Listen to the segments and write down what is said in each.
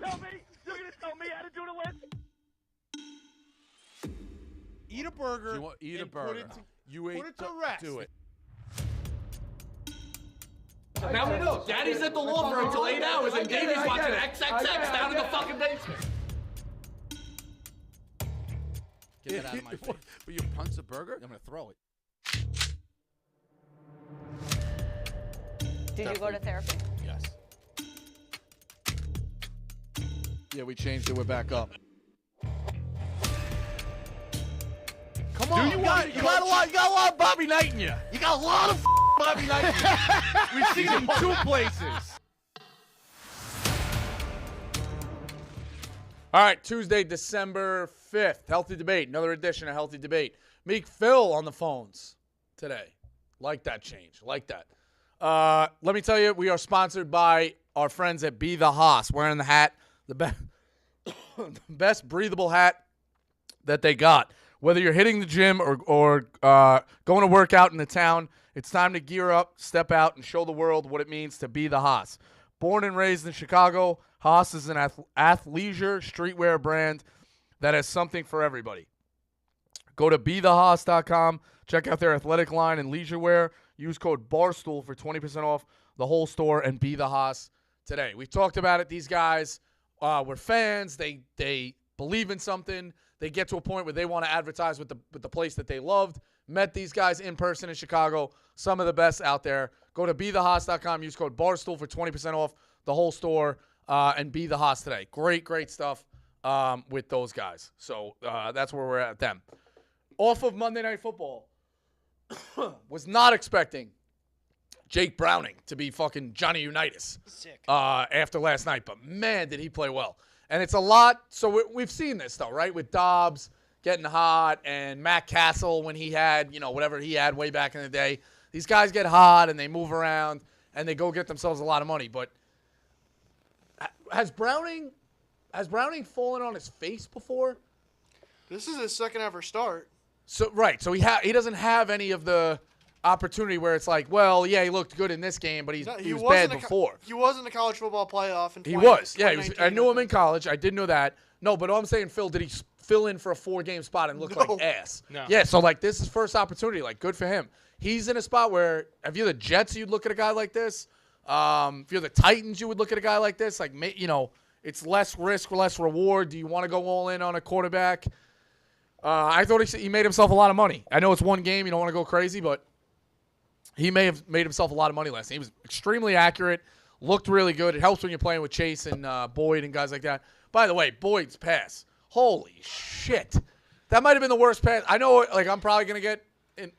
You're gonna tell me how to do the list? Eat a burger. Eat a and burger. Put Put it to rest. Do it. Now we know. Daddy's at the law firm until 8 hours, and Davey's watching XXX down in the fucking basement. Get that out of my face. But you punch the burger? I'm gonna throw it. Did you go to therapy? Yes. Yeah, we changed it. We're back up. Come on. You got a lot of Bobby Knight in you. You got a lot of Bobby Knight in you. We've seen him 2 places. All right, Tuesday, December 5th. Healthy Debate, another edition of Healthy Debate. Meek Phil on the phones today. Like that change. Like that. Let me tell you, we are sponsored by our friends at Be the Haas. Wearing the hat, the best breathable hat that they got. Whether you're hitting the gym or going to work out in the town, it's time to gear up, step out, and show the world what it means to be the Haas. Born and raised in Chicago, Haas is an athleisure streetwear brand that has something for everybody. Go to BeTheHaas.com, check out their athletic line and leisure wear. Use code Barstool for 20% off the whole store and Be the Haas today. We've talked about it. These guys were fans. They believe in something. They get to a point where they want to advertise with the place that they loved. Met these guys in person in Chicago. Some of the best out there. Go to BeTheHaas.com. Use code Barstool for 20% off the whole store and Be the Haas today. Great stuff with those guys. So that's where we're at them. Off of Monday Night Football, was not expecting Jake Browning to be fucking Johnny Unitas after last night. But, man, did he play well. And it's a lot. So we've seen this, though, right, with Dobbs getting hot and Matt Castle when he had, whatever he had way back in the day. These guys get hot and they move around and they go get themselves a lot of money. But has Browning fallen on his face before? This is his second ever start. So he doesn't have any of the opportunity where it's like, well, yeah, he looked good in this game, but he was bad before. He was in the college football playoff in 2019. He was. Yeah, I knew him in college. I did know that. No, but all I'm saying, Phil, did he fill in for a 4-game spot and look like ass? No. Yeah, so this is first opportunity. Good for him. He's in a spot where if you're the Jets, you'd look at a guy like this. If you're the Titans, you would look at a guy like this. It's less risk, less reward. Do you want to go all in on a quarterback? I thought he made himself a lot of money. I know it's one game. You don't want to go crazy, but he may have made himself a lot of money last night. He was extremely accurate, looked really good. It helps when you're playing with Chase and Boyd and guys like that. By the way, Boyd's pass. Holy shit. That might have been the worst pass. I know, I'm probably going to get,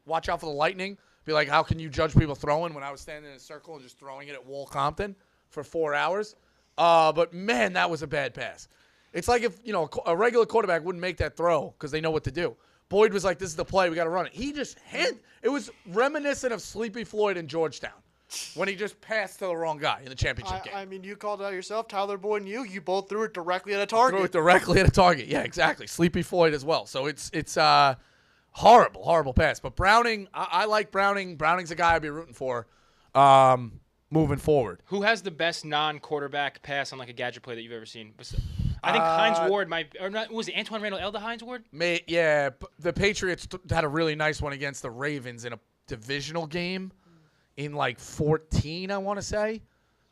watch out for the lightning. Be like, how can you judge people throwing when I was standing in a circle and just throwing it at Wall Compton for 4 hours? But, man, that was a bad pass. It's like if, a regular quarterback wouldn't make that throw because they know what to do. Boyd was like, this is the play. We got to run it. He just it was reminiscent of Sleepy Floyd in Georgetown when he just passed to the wrong guy in the championship game. I mean, you called it out yourself. Tyler Boyd and you both threw it directly at a target. Threw it directly at a target. Yeah, exactly. Sleepy Floyd as well. So it's horrible pass. But Browning, I like Browning. Browning's a guy I'd be rooting for moving forward. Who has the best non-quarterback pass on a gadget play that you've ever seen? I think Hines Ward was it Antoine Randall Elder Hines Ward? Yeah, the Patriots had a really nice one against the Ravens in a divisional game in 14, I want to say,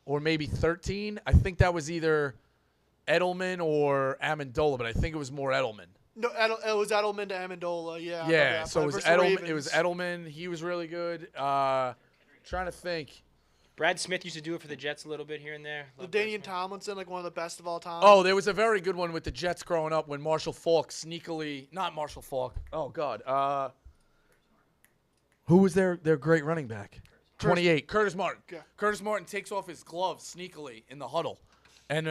or maybe 13. I think that was either Edelman or Amendola, but I think it was more Edelman. No, it was Edelman to Amendola. Yeah. Yeah, so it was Edelman. It was Edelman. He was really good. Trying to think. Brad Smith used to do it for the Jets a little bit here and there. LaDainian Tomlinson, one of the best of all time. Oh, there was a very good one with the Jets growing up when Marshall Faulk not Marshall Faulk. Oh, God. Who was their great running back? 28. Curtis Martin. Yeah. Curtis Martin takes off his glove sneakily in the huddle and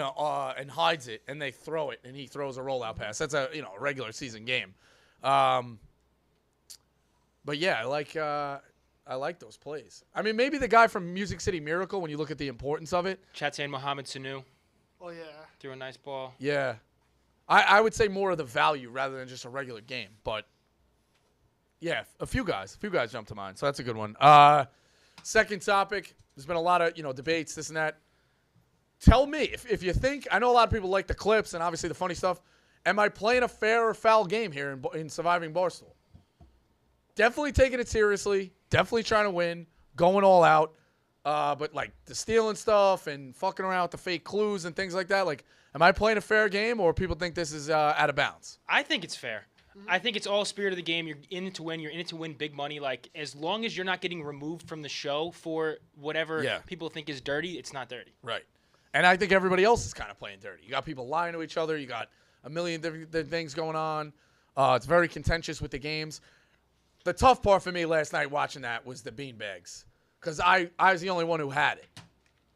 hides it, and they throw it, and he throws a rollout pass. That's a regular season game. But, yeah, I like those plays. I mean, maybe the guy from Music City Miracle, when you look at the importance of it. Chat saying Mohamed Sanu. Oh, yeah. Threw a nice ball. Yeah. I would say more of the value rather than just a regular game. But, yeah, a few guys jumped to mind. So that's a good one. Second topic. There's been a lot of, debates, this and that. tell me if you think. I know a lot of people like the clips and obviously the funny stuff. Am I playing a fair or foul game here in Surviving Barstool? Definitely taking it seriously. Definitely trying to win. Going all out. But like the stealing stuff and fucking around with the fake clues and things like that. Like, am I playing a fair game or people think this is out of bounds? I think it's fair. I think it's all spirit of the game. You're in it to win. You're in it to win big money. Like, as long as you're not getting removed from the show for whatever people think is dirty, it's not dirty. Right. And I think everybody else is kind of playing dirty. You got people lying to each other. You got a million different things going on. It's very contentious with the games. The tough part for me last night watching that was the beanbags. Because I was the only one who had it.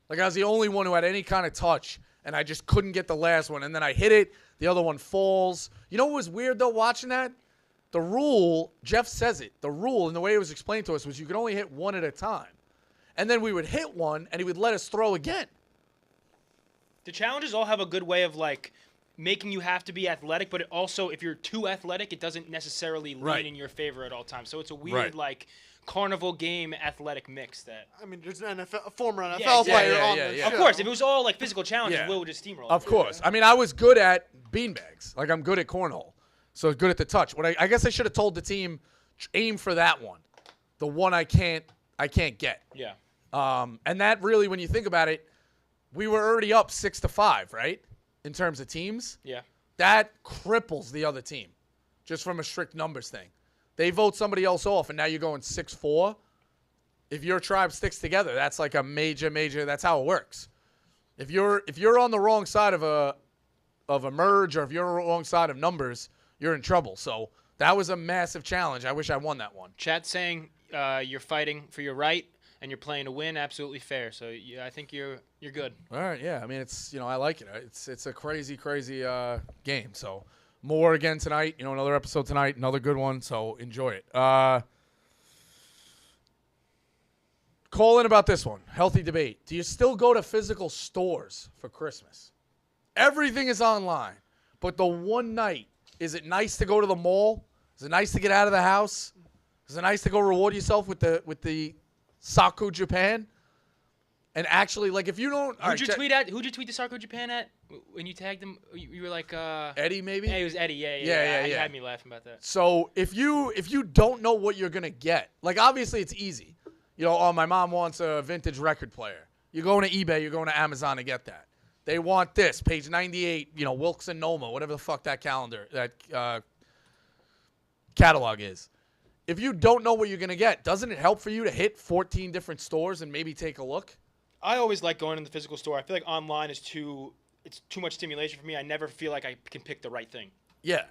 Like, I was the only one who had any kind of touch, and I just couldn't get the last one. And then I hit it. The other one falls. You know what was weird, though, watching that? The rule, Jeff says it, the rule and the way it was explained to us was you could only hit one at a time. And then we would hit one, and he would let us throw again. The challenges all have a good way of, like, making you have to be athletic, but it also, if you're too athletic, it doesn't necessarily lean in your favor at all times. So it's a weird, like, carnival game athletic mix that. I mean, there's a former NFL player on the show. Of course, if it was all like physical challenges, Will would just steamroll. Of course. I mean, I was good at beanbags. Like, I'm good at cornhole. So good at the touch. What I guess I should have told the team, aim for that one. The one I can't get. Yeah. And that really, when you think about it, we were already up 6-5, right? In terms of teams. Yeah. That cripples the other team. Just from a strict numbers thing. They vote somebody else off, and now you're going 6-4. If your tribe sticks together, that's like a major. That's how it works. If you're on the wrong side of a merge, or if you're on the wrong side of numbers, you're in trouble. So that was a massive challenge. I wish I won that one. Chat saying you're fighting for your right and you're playing to win. Absolutely fair. So yeah, I think you're good. All right. Yeah. I mean, I like it. It's a crazy game. So. More again tonight. Another episode tonight. Another good one. So enjoy it. Call in about this one. Healthy debate. Do you still go to physical stores for Christmas? Everything is online. But the one night, is it nice to go to the mall? Is it nice to get out of the house? Is it nice to go reward yourself with the Saku Japan? And actually, like, if you don't... Who'd you tweet the Sarko Japan at? When you tagged him, you were like... Eddie, maybe? Yeah, it was Eddie. Yeah. He had me laughing about that. So, if you don't know what you're going to get, like, obviously, it's easy. My mom wants a vintage record player. You're going to eBay, you're going to Amazon to get that. They want this, page 98, Wilkes and Noma, whatever the fuck that catalog is. If you don't know what you're going to get, doesn't it help for you to hit 14 different stores and maybe take a look? I always like going in the physical store. I feel like online is too much stimulation for me. I never feel like I can pick the right thing. Yeah.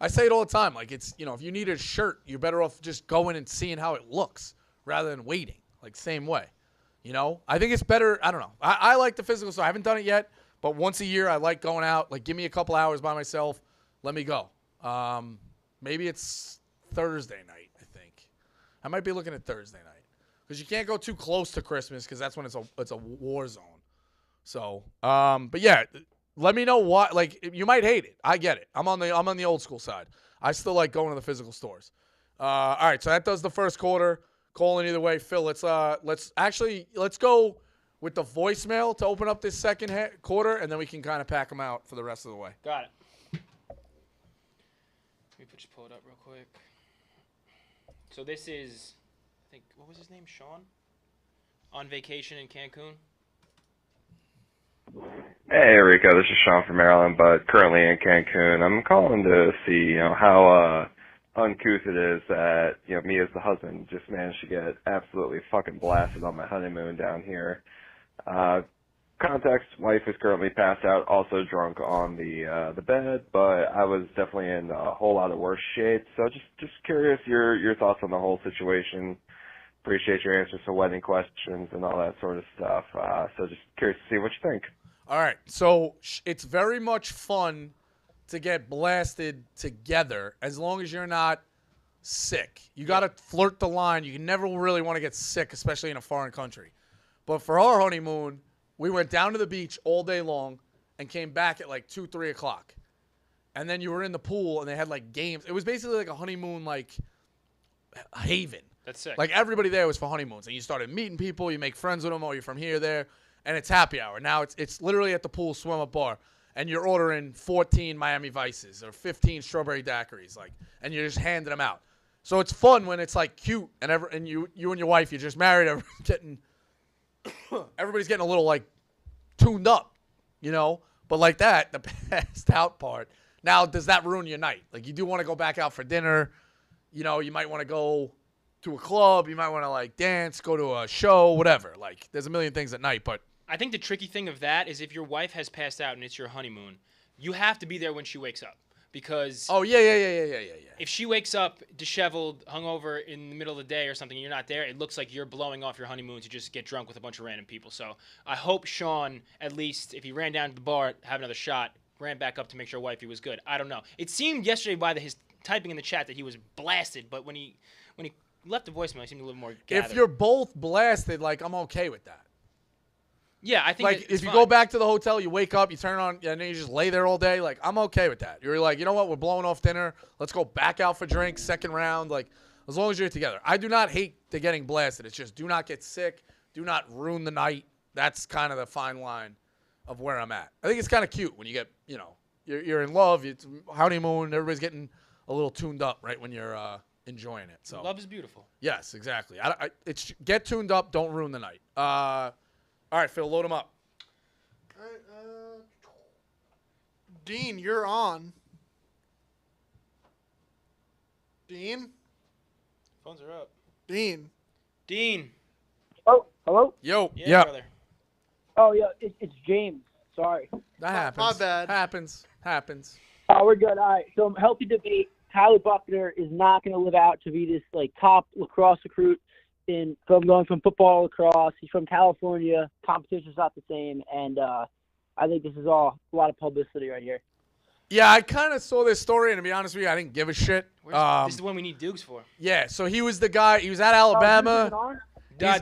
I say it all the time. Like, it's, if you need a shirt, you're better off just going and seeing how it looks rather than waiting. Like, same way. I think it's better. I don't know. I like the physical store. I haven't done it yet, but once a year I like going out. Like, give me a couple hours by myself. Let me go. Maybe it's Thursday night, I think. I might be looking at Thursday night. Because you can't go too close to Christmas because that's when it's a war zone. So, but yeah, let me know what. Like, you might hate it. I get it. I'm on the old school side. I still like going to the physical stores. All right, so that does the first quarter. Calling either way, Phil. Let's go with the voicemail to open up this second quarter, and then we can kind of pack them out for the rest of the way. Got it. Let me just pull it up real quick. So this is. I think, what was his name? Sean? On vacation in Cancun? Hey, Rico. This is Sean from Maryland, but currently in Cancun. I'm calling to see, how uncouth it is that, me as the husband just managed to get absolutely fucking blasted on my honeymoon down here. Context, wife is currently passed out, also drunk on the bed, but I was definitely in a whole lot of worse shape. So just curious your thoughts on the whole situation. Appreciate your answers to wedding questions and all that sort of stuff. So just curious to see what you think. All right. So it's very much fun to get blasted together as long as you're not sick. You got to flirt the line. You never really want to get sick, especially in a foreign country. But for our honeymoon, we went down to the beach all day long and came back at like 2, 3 o'clock. And then you were in the pool and they had like games. It was basically like a honeymoon, like haven. That's sick. Like, everybody there was for honeymoons. And you started meeting people. You make friends with them. Oh, you're from here, there. and it's happy hour. Now it's literally at the pool, swim up bar, and you're ordering 14 Miami Vices or 15 strawberry daiquiris, like, and you're just handing them out. So it's fun when it's like cute and you and your wife, you're just married, everybody's getting a little like tuned up, you know. But like that, the passed out part. Now, does that ruin your night? Like, you do want to go back out for dinner. You know, you might want to go to a club. You might want to, like, dance, go to a show, whatever. Like, there's a million things at night, but. I think the tricky thing of that is if your wife has passed out and it's your honeymoon, you have to be there when she wakes up. Because oh, yeah. If she wakes up disheveled, hungover in the middle of the day or something and you're not there, it looks like you're blowing off your honeymoon to just get drunk with a bunch of random people. So I hope Sean, at least, if he ran down to the bar, have another shot, ran back up to make sure wifey was good. I don't know. It seemed yesterday by his typing in the chat that he was blasted, but when he left the voicemail, he seemed a little more gathered. If you're both blasted, like, I'm okay with that. Yeah, I think like if you go back to the hotel, you wake up, you turn on, and then you just lay there all day. Like, I'm okay with that. You're like, you know what? We're blowing off dinner. Let's go back out for drinks, second round. Like, as long as you're together. I do not hate the getting blasted. It's just do not get sick. Do not ruin the night. That's kind of the fine line of where I'm at. I think it's kind of cute when you get, you know, you're in love. It's honeymoon. Everybody's getting a little tuned up right when you're enjoying it. So love is beautiful. Yes, exactly. It's get tuned up. Don't ruin the night. All right, Phil, load them up. All right, Dean, you're on. Dean? Phones are up. Dean. Oh, hello? Yo. Yeah, brother. Oh, yeah, it's James. Sorry. That happens. My bad. Happens. Oh, we're good. All right, so healthy debate. Tyler Buckner is not going to live out to be this, like, top lacrosse recruit. From going from football to lacrosse. He's from California. Competition's not the same, and I think this is all a lot of publicity right here. Yeah, I kind of saw this story, and to be honest with you, I didn't give a shit. This is the one we need Dukes for. Yeah, so he was the guy. He was at Alabama.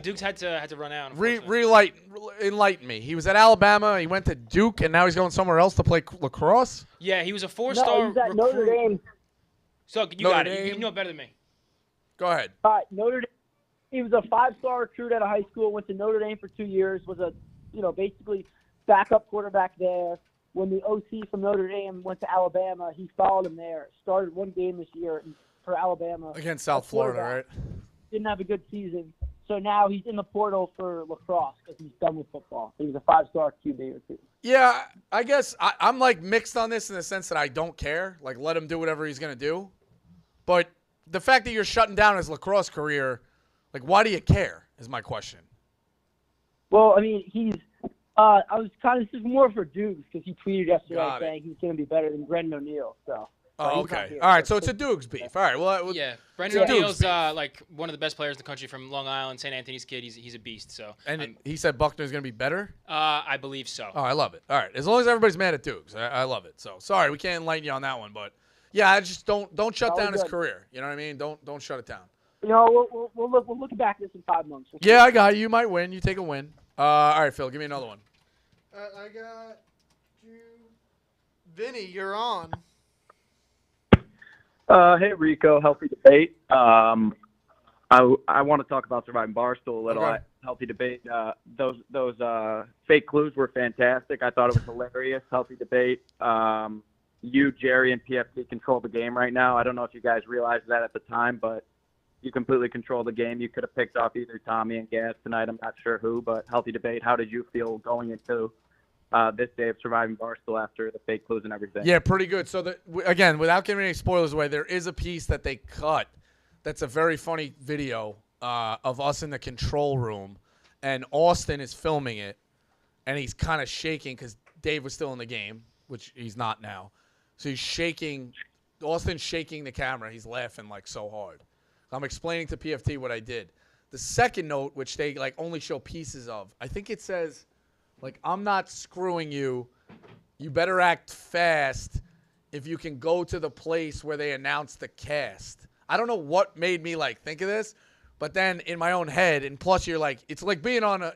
Dukes had to run out. Enlighten me. He was at Alabama. He went to Duke, and now he's going somewhere else to play lacrosse. Yeah, he was a four-star he's at recruit. Notre Dame. So you got it. You know it better than me. Go ahead. All right, Notre Dame. He was a 5-star recruit out of high school, went to Notre Dame for 2 years, was a, basically backup quarterback there. When the OC from Notre Dame went to Alabama, he followed him there. Started one game this year for Alabama. Against South Florida, right? Didn't have a good season. So now he's in the portal for lacrosse because he's done with football. He was a 5-star QB recruit. Yeah, I guess I'm like mixed on this in the sense that I don't care. Like, let him do whatever he's going to do. But the fact that you're shutting down his lacrosse career, like, why do you care, is my question. Well, I mean, he's I was kind of – this is more for Dukes because he tweeted yesterday saying he's going to be better than Brendan O'Neill. So. Oh, okay. All right, so it's a Dukes beef. All right, well. Yeah, Brendan O'Neill's like one of the best players in the country from Long Island, St. Anthony's kid. He's a beast. So. And he said Buckner's going to be better? I believe so. Oh, I love it. All right, as long as everybody's mad at Dukes, I love it. So, sorry, we can't enlighten you on that one, but, yeah, I just don't shut down his career. You know what I mean? Don't shut it down. You know, we'll look back at this in 5 months. Yeah, I got you. You might win. You take a win. All right, Phil, give me another one. I got you. Vinny, you're on. Hey, Rico, healthy debate. I want to talk about Surviving Barstool a little. Okay. Healthy debate. Those fake clues were fantastic. I thought it was hilarious. Healthy debate. You, Jerry, and PFT control the game right now. I don't know if you guys realized that at the time, but you completely control the game. You could have picked off either Tommy and Gas tonight. I'm not sure who, but healthy debate. How did you feel going into this day of Surviving Barstool after the fake clues and everything? Yeah, pretty good. So, again, without giving any spoilers away, there is a piece that they cut that's a very funny video of us in the control room, and Austin is filming it, and he's kind of shaking because Dave was still in the game, which he's not now. So he's shaking. Austin's shaking the camera. He's laughing like so hard. I'm explaining to PFT what I did. The second note, which they like only show pieces of, I think it says, like, I'm not screwing you. You better act fast if you can go to the place where they announce the cast. I don't know what made me, like, think of this, but then in my own head, and plus you're like, it's like being on a,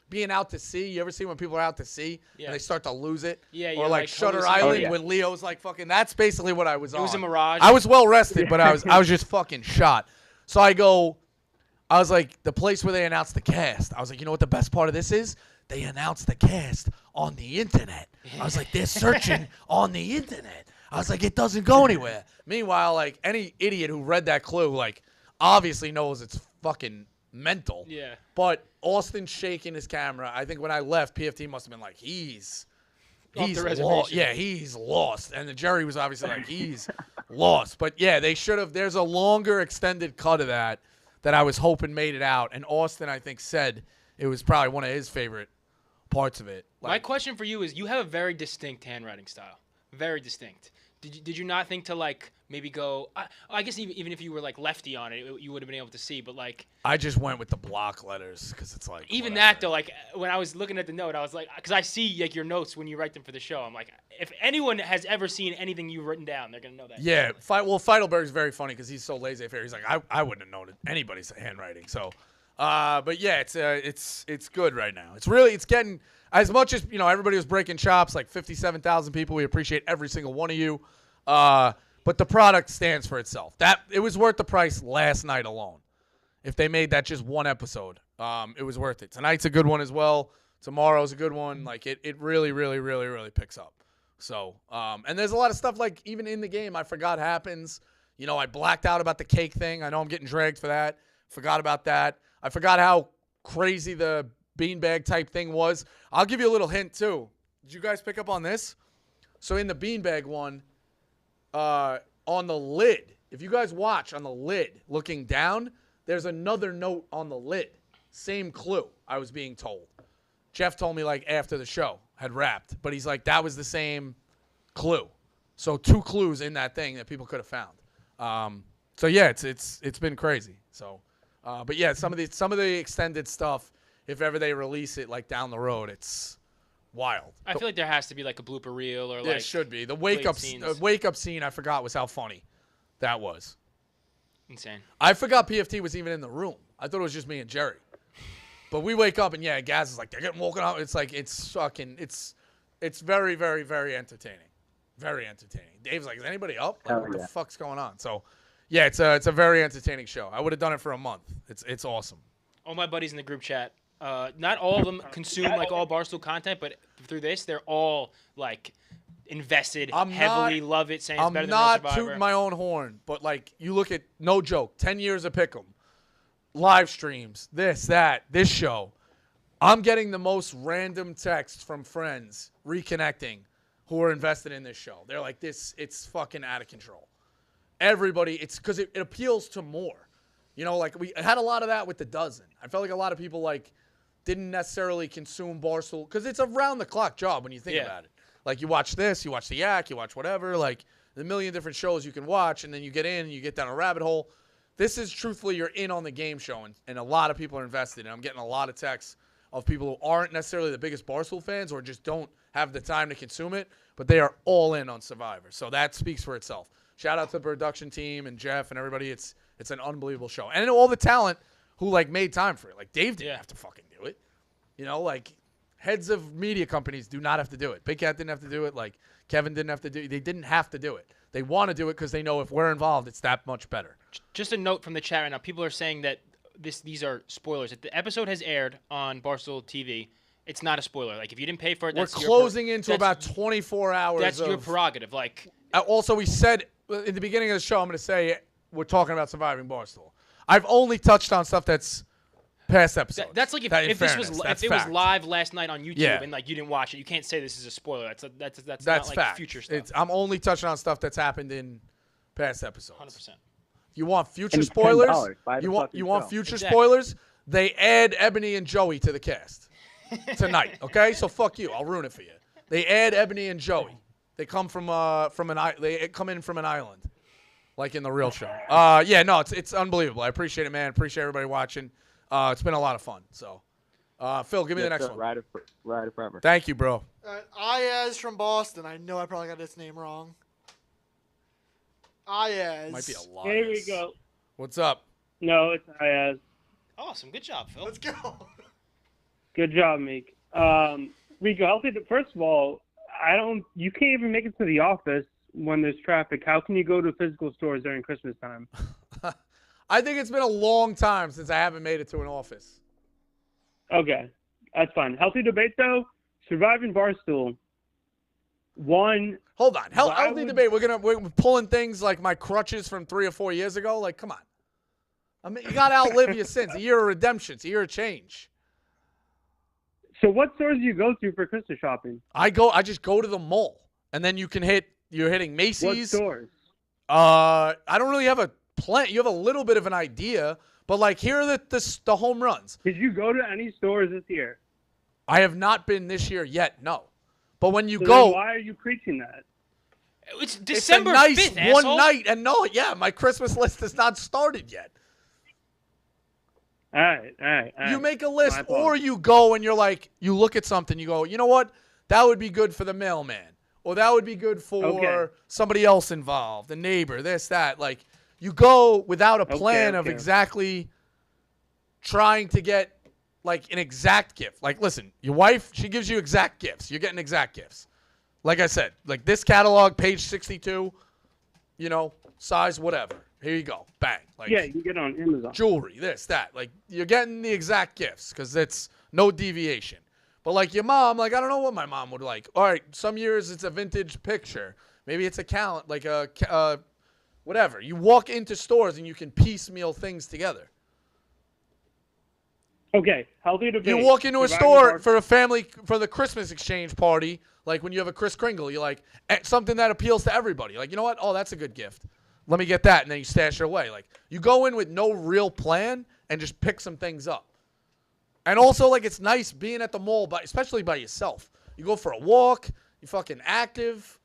being out to sea. You ever see when people are out to sea and they start to lose it? Yeah, or like Shutter Island when Leo's like fucking, that's basically what I was on. It was a mirage. I was well rested, but I was just fucking shot. So I go, I was like, the place where they announced the cast. I was like, you know what the best part of this is? They announced the cast on the internet. I was like, they're searching on the internet. I was like, it doesn't go anywhere. Meanwhile, like, any idiot who read that clue, like, obviously knows it's fucking mental. Yeah. But Austin shaking his camera. I think when I left, PFT must have been like, he's lost. Yeah, he's lost. And the Jerry was obviously like, he's lost. But yeah, they should have. There's a longer extended cut of that I was hoping made it out. And Austin, I think, said it was probably one of his favorite parts of it. My question for you is, you have a very distinct handwriting style. Very distinct. Did you not think to, like, maybe go I guess even if you were, like, lefty on it, you would have been able to see, but, like, I just went with the block letters because it's like even whatever. that though, like, when I was looking at the note, I was like, because I see, like, your notes when you write them for the show. I'm like, if anyone has ever seen anything you've written down, they're gonna know that. Yeah, Feidelberg's very funny because he's so laissez-faire. He's like, I wouldn't have known anybody's handwriting. So, but yeah, it's good right now. It's getting, as much as, you know, everybody was breaking chops, like 57,000 people. We appreciate every single one of you. But the product stands for itself. It was worth the price last night alone. If they made that just one episode, it was worth it. Tonight's a good one as well. Tomorrow's a good one. Like, it really, really, really, really picks up. So, and there's a lot of stuff, like, even in the game, I forgot happens. You know, I blacked out about the cake thing. I know I'm getting dragged for that. Forgot about that. I forgot how crazy the beanbag type thing was. I'll give you a little hint, too. Did you guys pick up on this? So in the beanbag one, on the lid, if you guys watch on the lid, looking down, there's another note on the lid. Same clue, I was being told. Jeff told me, like, after the show had wrapped, but he's like, that was the same clue. So 2 clues in that thing that people could have found. So yeah, it's been crazy. So, but yeah, some of the extended stuff, if ever they release it, like, down the road, it's wild. I feel like there has to be, like, a blooper reel or, like, yeah, it should be. The wake up scene I forgot was how funny that was. Insane. I forgot PFT was even in the room. I thought it was just me and Jerry. But we wake up and yeah, Gaz is like, they're getting woken up. It's like, it's very, very, very entertaining. Very entertaining. Dave's like, is anybody up? Like, what the fuck's going on? So yeah, it's a very entertaining show. I would have done it for a month. It's awesome. All my buddies in the group chat, not all of them consume, like, all Barstool content, but through this, they're all, like, invested, heavily love it, saying it's better than Real Survivor. I'm not tooting my own horn, but, like, you look at, no joke, 10 years of Pick'em, live streams, this show. I'm getting the most random texts from friends reconnecting who are invested in this show. They're like, it's fucking out of control. Everybody, it's because it appeals to more. You know, like, we had a lot of that with The Dozen. I felt like a lot of people, like, didn't necessarily consume Barstool because it's a round-the-clock job when you think about it. Like, you watch this, you watch The Yak, you watch whatever. Like, there's a million different shows you can watch, and then you get in and you get down a rabbit hole. This is, truthfully, you're in on the game show, and a lot of people are invested. And I'm getting a lot of texts of people who aren't necessarily the biggest Barstool fans or just don't have the time to consume it, but they are all in on Survivor. So that speaks for itself. Shout out to the production team and Jeff and everybody. It's an unbelievable show. And all the talent who, like, made time for it. Like, Dave didn't have to fucking do it. You know, like, heads of media companies do not have to do it. Big Cat didn't have to do it. Like, Kevin didn't have to do it. They didn't have to do it. They want to do it because they know if we're involved, it's that much better. Just a note from the chat right now. People are saying that these are spoilers. If the episode has aired on Barstool TV, it's not a spoiler. Like, if you didn't pay for it, we're closing into about 24 hours. That's your prerogative. Like, also, we said in the beginning of the show, I'm going to say we're talking about Surviving Barstool. I've only touched on stuff that's past episodes. That's like if it was live last night on YouTube and, like, you didn't watch it, you can't say this is a spoiler. That's not, like, fact. Future stuff. I'm only touching on stuff that's happened in past episodes. 100%. You want future spoilers? You want future spoilers? They add Ebony and Joey to the cast tonight. Okay, so fuck you. I'll ruin it for you. They add Ebony and Joey. They come from in from an island, like in the real show. Yeah, no, it's unbelievable. I appreciate it, man. Appreciate everybody watching. It's been a lot of fun. So, Phil, give me the next one. Rider forever. Thank you, bro. Ayaz from Boston. I know I probably got his name wrong. Ayaz. Might be a lot. Here we go. What's up? No, it's Ayaz. Awesome. Good job, Phil. Let's go. Good job, Meek. Rico, first of all, you can't even make it to the office when there's traffic. How can you go to physical stores during Christmas time? I think it's been a long time since I haven't made it to an office. Okay, that's fine. Healthy debate though. Surviving Barstool. One. Hold on. Healthy debate. We're pulling things like my crutches from 3 or 4 years ago. Like, come on. I mean, you gotta outlive your sins. A year of redemption. It's a year of change. So what stores do you go to for Christmas shopping? I just go to the mall, and then you're hitting Macy's. What stores? I don't really have a plan. You have a little bit of an idea, but like here are the home runs. Did you go to any stores this year? I have not been this year yet. No, but when you So go, then why are you preaching that? It's December it's a nice 5th, one asshole. night, and my Christmas list has not started yet. All right. You make a list, or you go and you're like, you look at something, you go, you know what? That would be good for the mailman, or that would be good for somebody else involved, a neighbor, this, that. Like, you go without a plan of exactly trying to get, like, an exact gift. Like, listen, your wife, she gives you exact gifts. You're getting exact gifts. Like I said, like this catalog, page 62, size whatever. Here you go. Bang. Like, yeah, you can get it on Amazon. Jewelry, this, that. Like, you're getting the exact gifts because it's no deviation. But, like, your mom, like, I don't know what my mom would like. All right, some years it's a vintage picture. Maybe it's a calendar, like a whatever. You walk into stores and you can piecemeal things together. Okay, healthy debate. You walk into a store for the Christmas exchange party, like when you have a Kris Kringle, you're like, something that appeals to everybody. Like, you know what? Oh, that's a good gift. Let me get that, and then you stash it away. Like, you go in with no real plan and just pick some things up. And also, like, it's nice being at the mall, especially by yourself. You go for a walk, you're fucking active,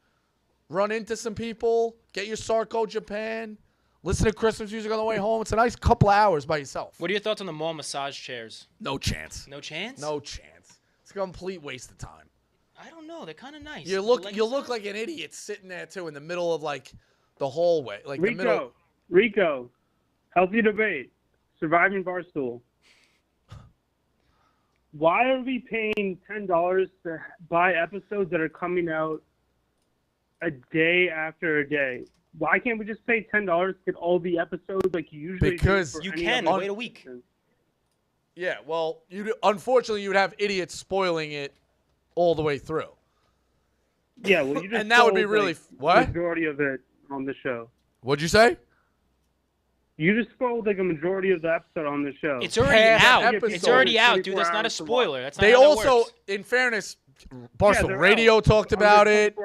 run into some people, get your Sarko Japan, listen to Christmas music on the way home. It's a nice couple of hours by yourself. What are your thoughts on the mall massage chairs? No chance. No chance? No chance. It's a complete waste of time. I don't know. They're kind of nice. You look like an idiot sitting there, too, in the middle of, like, the hallway. Like Rico, healthy debate, Surviving Barstool. Why are we paying $10 to buy episodes that are coming out a day after a day? Why can't we just pay $10 to get all the episodes like you usually do? Because you can wait a week. Yeah, well, unfortunately, you would have idiots spoiling it all the way through. Yeah, well, you just and that would be really what? Majority of it on the show. What'd you say? You just spoiled like a majority of the episode on the show. It's already out. It's already out, dude. That's not a spoiler. That's not they how that also, works. in fairness, Barstool Radio talked about it.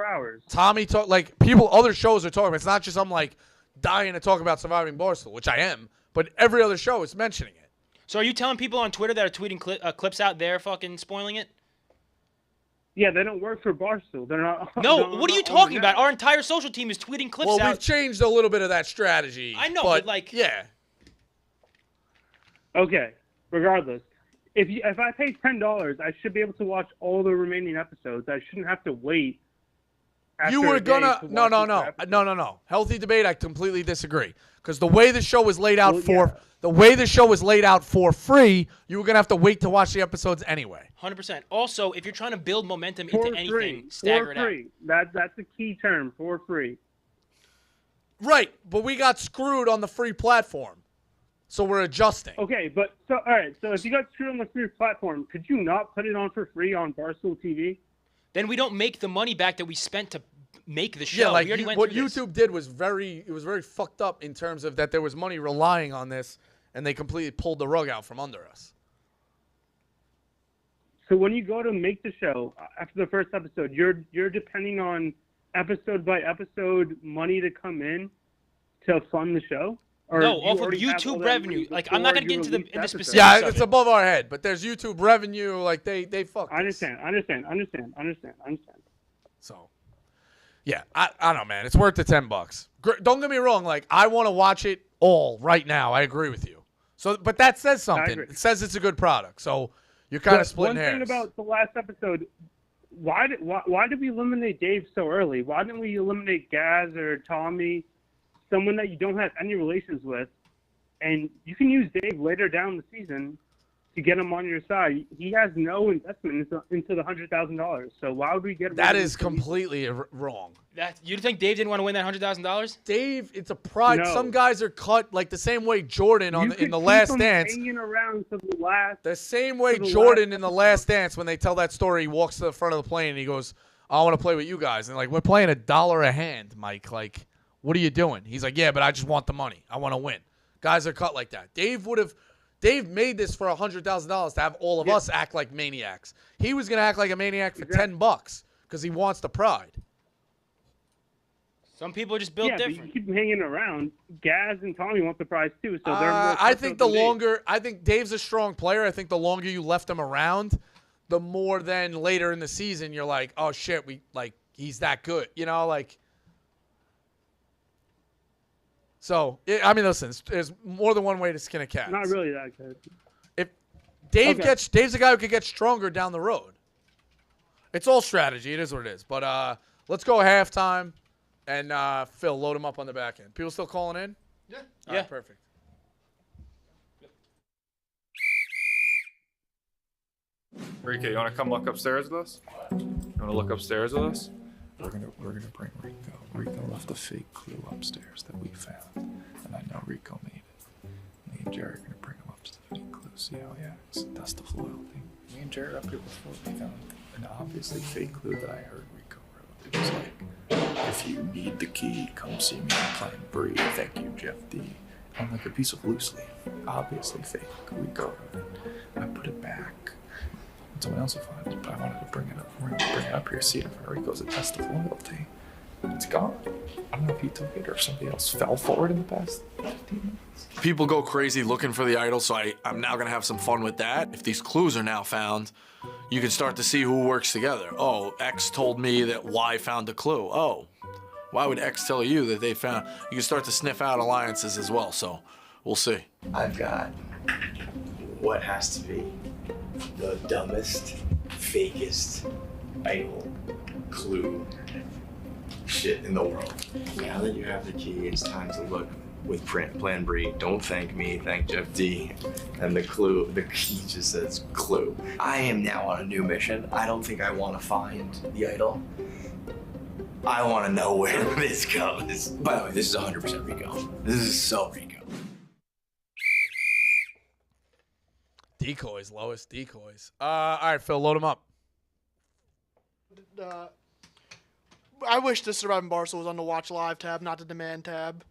Tommy talked, like, other shows are talking about it. It's not just I'm, like, dying to talk about Surviving Barstool, which I am, but every other show is mentioning it. So are you telling people on Twitter that are tweeting clips out there fucking spoiling it? Yeah, they don't work for Barstool. They're not. No, what are you talking about? Our entire social team is tweeting clips out. Well, we've changed a little bit of that strategy. I know, but like, yeah. Okay. Regardless, if I pay $10, I should be able to watch all the remaining episodes. I shouldn't have to wait. You were gonna no. Healthy debate. I completely disagree because the way the show was laid out for free, you were gonna have to wait to watch the episodes anyway. 100%. Also, if you're trying to build momentum into anything, stagger it out. For free. That's a key term. For free. Right, but we got screwed on the free platform, so we're adjusting. Okay, but all right. So if you got screwed on the free platform, could you not put it on for free on Barstool TV? Then we don't make the money back that we spent to make the show. Yeah, like what YouTube this. Did was very fucked up in terms of that there was money relying on this, and they completely pulled the rug out from under us. So when you go to make the show after the first episode, you're depending on episode by episode money to come in to fund the show. Or no, off of YouTube revenue. Like, I'm not gonna get into the specifics. Yeah, it's above our head, but there's YouTube revenue. Like they fuck. I understand. So, yeah, I don't know, man. It's worth the $10. Don't get me wrong. Like, I want to watch it all right now. I agree with you. So, but that says something. It says it's a good product. So you're kind of splitting hairs. One thing about the last episode, why did we eliminate Dave so early? Why didn't we eliminate Gaz or Tommy, someone that you don't have any relations with, and you can use Dave later down the season to get him on your side. He has no investment into the $100,000. So why would we get rid That of him? is completely wrong. You think Dave didn't want to win that $100,000? Dave, it's a pride. No. Some guys are cut like the same way Jordan You in could the keep Last him Dance. hanging around to the last. The same way to the Jordan last in the Last Dance, when they tell that story, he walks to the front of the plane and he goes, I want to play with you guys. And like, we're playing $1 a hand, Mike. Like, what are you doing? He's like, yeah, but I just want the money. I want to win. Guys are cut like that. Dave made this for $100,000 to have all of us act like maniacs. He was going to act like a maniac for $10 because he wants the pride. Some people are just built different. But you keep him hanging around. Gaz and Tommy want the prize too, so they're more. I think I think Dave's a strong player. I think the longer you left him around, the more then later in the season you're like, oh shit, he's that good, like. So I mean, listen, there's more than one way to skin a cat. Not really that good. If Dave's a guy who could get stronger down the road. It's all strategy. It is what it is. But let's go halftime. And Phil, load him up on the back end. People still calling in? Yeah. All right, perfect. Rico, you want to come look upstairs with us? You want to look upstairs with us? We're gonna bring Rico. Rico left a fake clue upstairs that we found, and I know Rico made it. Me and Jerry are gonna bring him up to the fake clue, see how he acts. Test the loyalty. Me and Jerry up here before we found an obviously fake clue that I heard Rico wrote. It was like, if you need the key, come see me on Plan Bree. Thank you, Jeff D. On like a piece of loose leaf, obviously fake. Rico wrote it. I put it back. Someone else will find it, but I wanted to bring it up. We're gonna bring it up here, see it in front of Rico's a test of loyalty. It's gone. I don't know if he took it or if somebody else fell for it in the past 15 minutes. People go crazy looking for the idol, so I'm now going to have some fun with that. If these clues are now found, you can start to see who works together. Oh, X told me that Y found a clue. Oh, why would X tell you that they found? You can start to sniff out alliances as well, so we'll see. I've got what has to be the dumbest, fakest idol clue shit in the world. Now that you have the key, it's time to look with Plan Bree. Don't thank me, thank Jeff D. And the key just says clue. I am now on a new mission. I don't think I want to find the idol. I want to know where this goes. By the way, this is 100% Rico. This is so Rico. Decoys, Lois, decoys. All right, Phil, load him up. I wish the Surviving Barstool was on the Watch Live tab, not the Demand tab.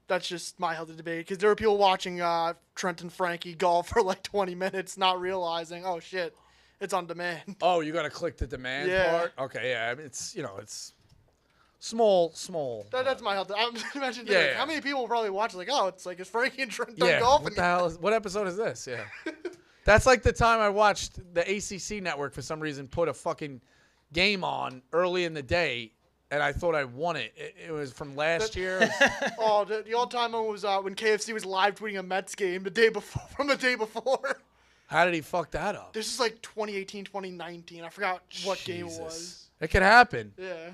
That's just my healthy debate. Because there were people watching Trent and Frankie golf for like 20 minutes, not realizing, oh shit, it's on demand. Oh, you got to click the demand part? Okay, yeah. I mean, it's small. That's my healthy. I'm just imagining how many people will probably watch like, oh, it's Frankie and Trent done Yeah, golfing. what the hell what episode is this? Yeah. That's like the time I watched the ACC network for some reason put a fucking game on early in the day, and I thought I won it. It was from last year. The old time was when KFC was live tweeting a Mets game the day before. How did he fuck that up? This is like 2018, 2019. I forgot what game it was. It could happen. Yeah.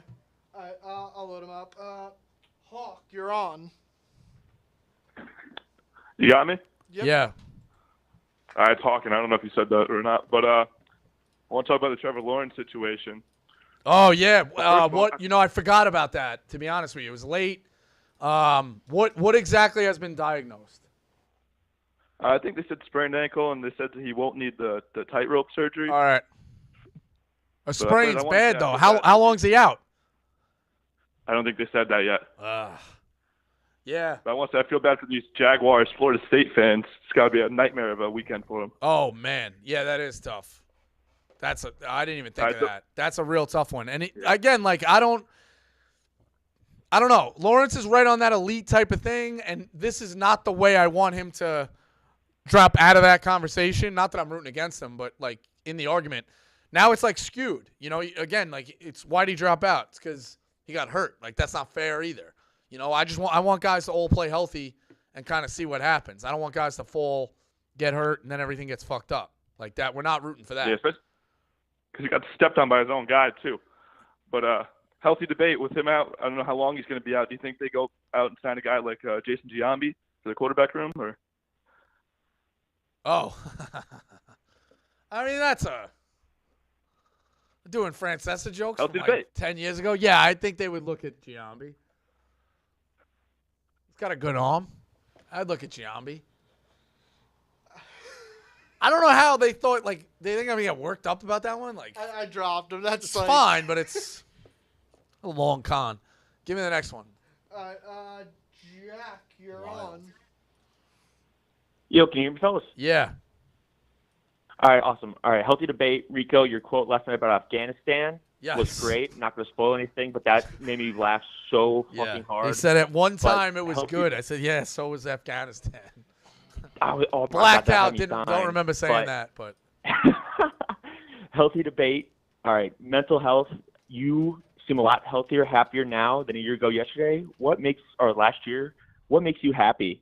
All right, I'll load him up. Hawk, you're on. You got me? Yep. Yeah. All right, talking. I don't know if you said that or not, but I want to talk about the Trevor Lawrence situation. Oh yeah. I forgot about that. To be honest with you, it was late. What exactly has been diagnosed? I think they said sprained ankle, and they said that he won't need the tightrope surgery. All right. A sprain's bad though. How long's he out? I don't think they said that yet. Yeah. But I feel bad for these Jaguars, Florida State fans. It's got to be a nightmare of a weekend for them. Oh man, yeah, that is tough. I didn't even think of that. That's a real tough one. And again, like I don't know. Lawrence is right on that elite type of thing, and this is not the way I want him to drop out of that conversation. Not that I'm rooting against him, but like in the argument, now it's like skewed. Again, like it's why'd he drop out? It's because he got hurt. Like that's not fair either. I want guys to all play healthy and kind of see what happens. I don't want guys to fall, get hurt, and then everything gets fucked up like that. We're not rooting for that. Yeah, because he got stepped on by his own guy too. But healthy debate with him out. I don't know how long he's going to be out. Do you think they go out and sign a guy like Jason Giambi for the quarterback room? Or? Oh, I mean, that's doing Francesa jokes Healthy from debate. 10 years ago. Yeah, I think they would look at Giambi. He's got a good arm. I'd look at Giambi. I don't know how they thought, like, they think I'm going to get worked up about that one. Like, I dropped him. That's it's like, fine, but it's a long con. Give me the next one. All right, Jack, you're on. Yo, can you hear me, fellas? Yeah. All right, awesome. All right, healthy debate. Rico, your quote last night about Afghanistan Yes. was great. Not going to spoil anything, but that made me laugh so fucking hard. He said at one But time it was healthy- good. I said, yeah, so was Afghanistan. Oh, my God, Blacked that had out. me Don't dying. remember saying that, but Healthy debate. All right, mental health. You seem a lot healthier, happier now than a year ago yesterday. Last year? What makes you happy?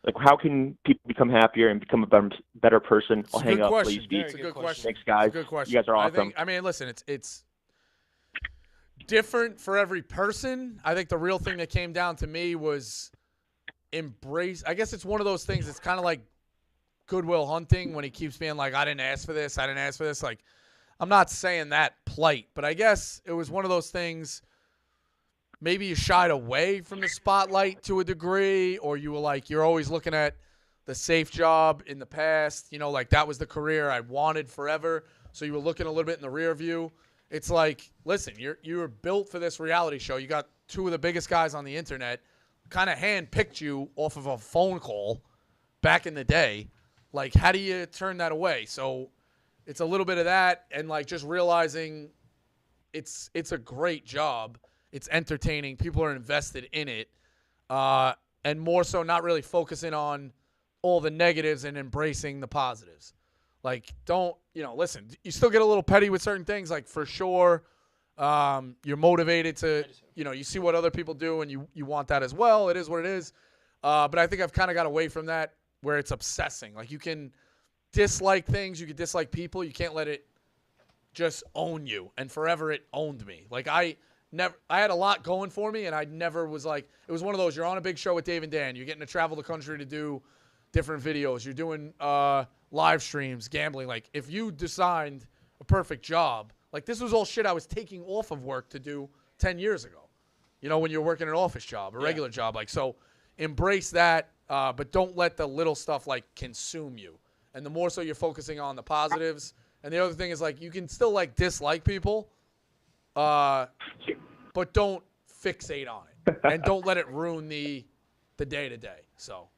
Like, how can people become happier and become a better person? I'll hang up, please. It's a good question. Thanks, guys. It's a good question. You guys are awesome. I mean, listen, it's different for every person. I think the real thing that came down to me was embrace. I guess it's one of those things. It's kind of like Goodwill Hunting when he keeps being like, I didn't ask for this. I didn't ask for this. Like, I'm not saying that plight, but I guess it was one of those things. Maybe you shied away from the spotlight to a degree, or you were like, you're always looking at the safe job in the past. You know, like that was the career I wanted forever. So you were looking a little bit in the rear view. It's like, listen, you were built for this reality show. You got two of the biggest guys on the internet, kind of handpicked you off of a phone call back in the day. Like, how do you turn that away? So it's a little bit of that, and like just realizing it's a great job. It's entertaining. People are invested in it. And more so not really focusing on all the negatives and embracing the positives. Like, listen, you still get a little petty with certain things. Like, for sure, you're motivated to, you see what other people do and you want that as well. It is what it is. But I think I've kind of got away from that where it's obsessing. Like, you can dislike things. You can dislike people. You can't let it just own you. And forever it owned me. Like, I had a lot going for me, and I never was like, it was one of those, you're on a big show with Dave and Dan. You're getting to travel the country to do different videos. You're doing live streams, gambling. Like, if you designed a perfect job, like this was all shit I was taking off of work to do 10 years ago. When you're working an office job, a regular job. Like, so embrace that, but don't let the little stuff, like, consume you. And the more so you're focusing on the positives. And the other thing is, like, you can still, like, dislike people, but don't fixate on it, and don't let it ruin the day-to-day. So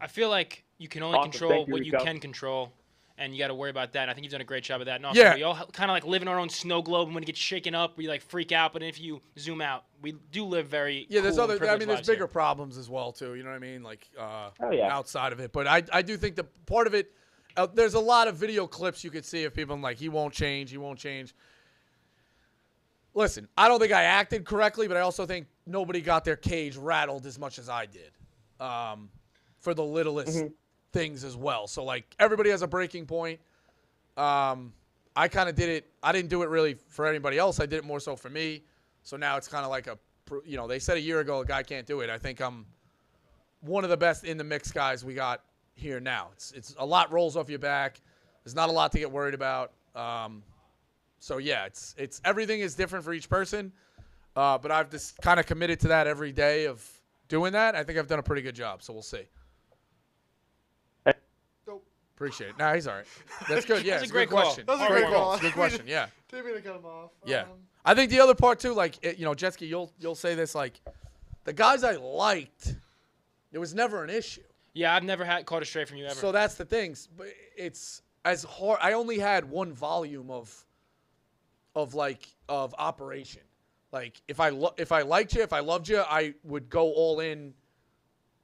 I feel like you can only Awesome. control Thank you, what you Rico. can control, and you got to worry about that. And I think you've done a great job of that. And also, Yeah. we all kind of like live in our own snow globe, and when it gets shaken up, we like freak out. But if you zoom out, we do live very there's cool and other. I privileged mean, there's lives bigger here. problems as well too. You know what I mean? Like yeah. outside of it, but I do think the part of it. There's a lot of video clips you could see of people like, he won't change. He won't change. Listen, I don't think I acted correctly, but I also think nobody got their cage rattled as much as I did, for the littlest things as well. So, like, everybody has a breaking point. I kind of did it. I didn't do it really for anybody else. I did it more so for me. So now it's kind of like they said a year ago a guy can't do it. I think I'm one of the best in the mix guys we got here now. It's a lot rolls off your back. There's not a lot to get worried about. So yeah, it's everything is different for each person, but I've just kind of committed to that every day of doing that. I think I've done a pretty good job, so we'll see. Appreciate it. Nah, he's all right. That's good. Yeah, That's a it's great good call. question. That was a great call. It's a good question. Yeah, Didn't mean to cut him off. yeah. I think the other part too, like Jetski, you'll say this, like the guys I liked, there was never an issue. Yeah, I've never caught a stray from you ever. So that's the thing. But it's as hard. I only had one volume of operation. Like if I liked you, if I loved you, I would go all in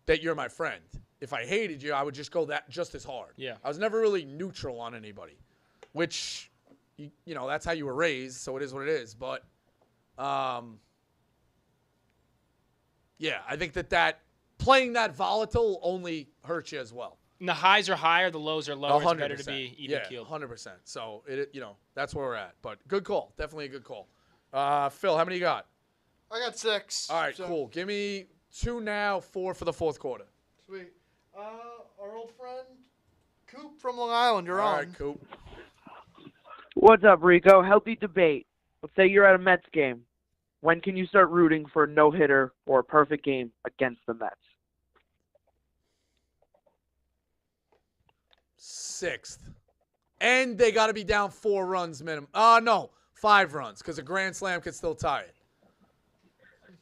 that you're my friend. If I hated you, I would just go that just as hard. Yeah. I was never really neutral on anybody, which that's how you were raised, so it is what it is. But yeah, I think that playing that volatile only hurts you as well. And the highs are higher, the lows are lower. 100%. It's better to be even keeled. 100%. So that's where we're at. But good call, definitely a good call. Phil, how many you got? I got 6. All right, so- cool. Give me 2 now, 4 for the fourth quarter. Sweet. Our old friend Coop from Long Island, you're All on. right, Coop. What's up, Rico? Healthy debate. Let's say you're at a Mets game. When can you start rooting for a no-hitter or a perfect game against the Mets? 6th. And they got to be down 4 runs minimum. No, 5 runs because a grand slam could still tie it.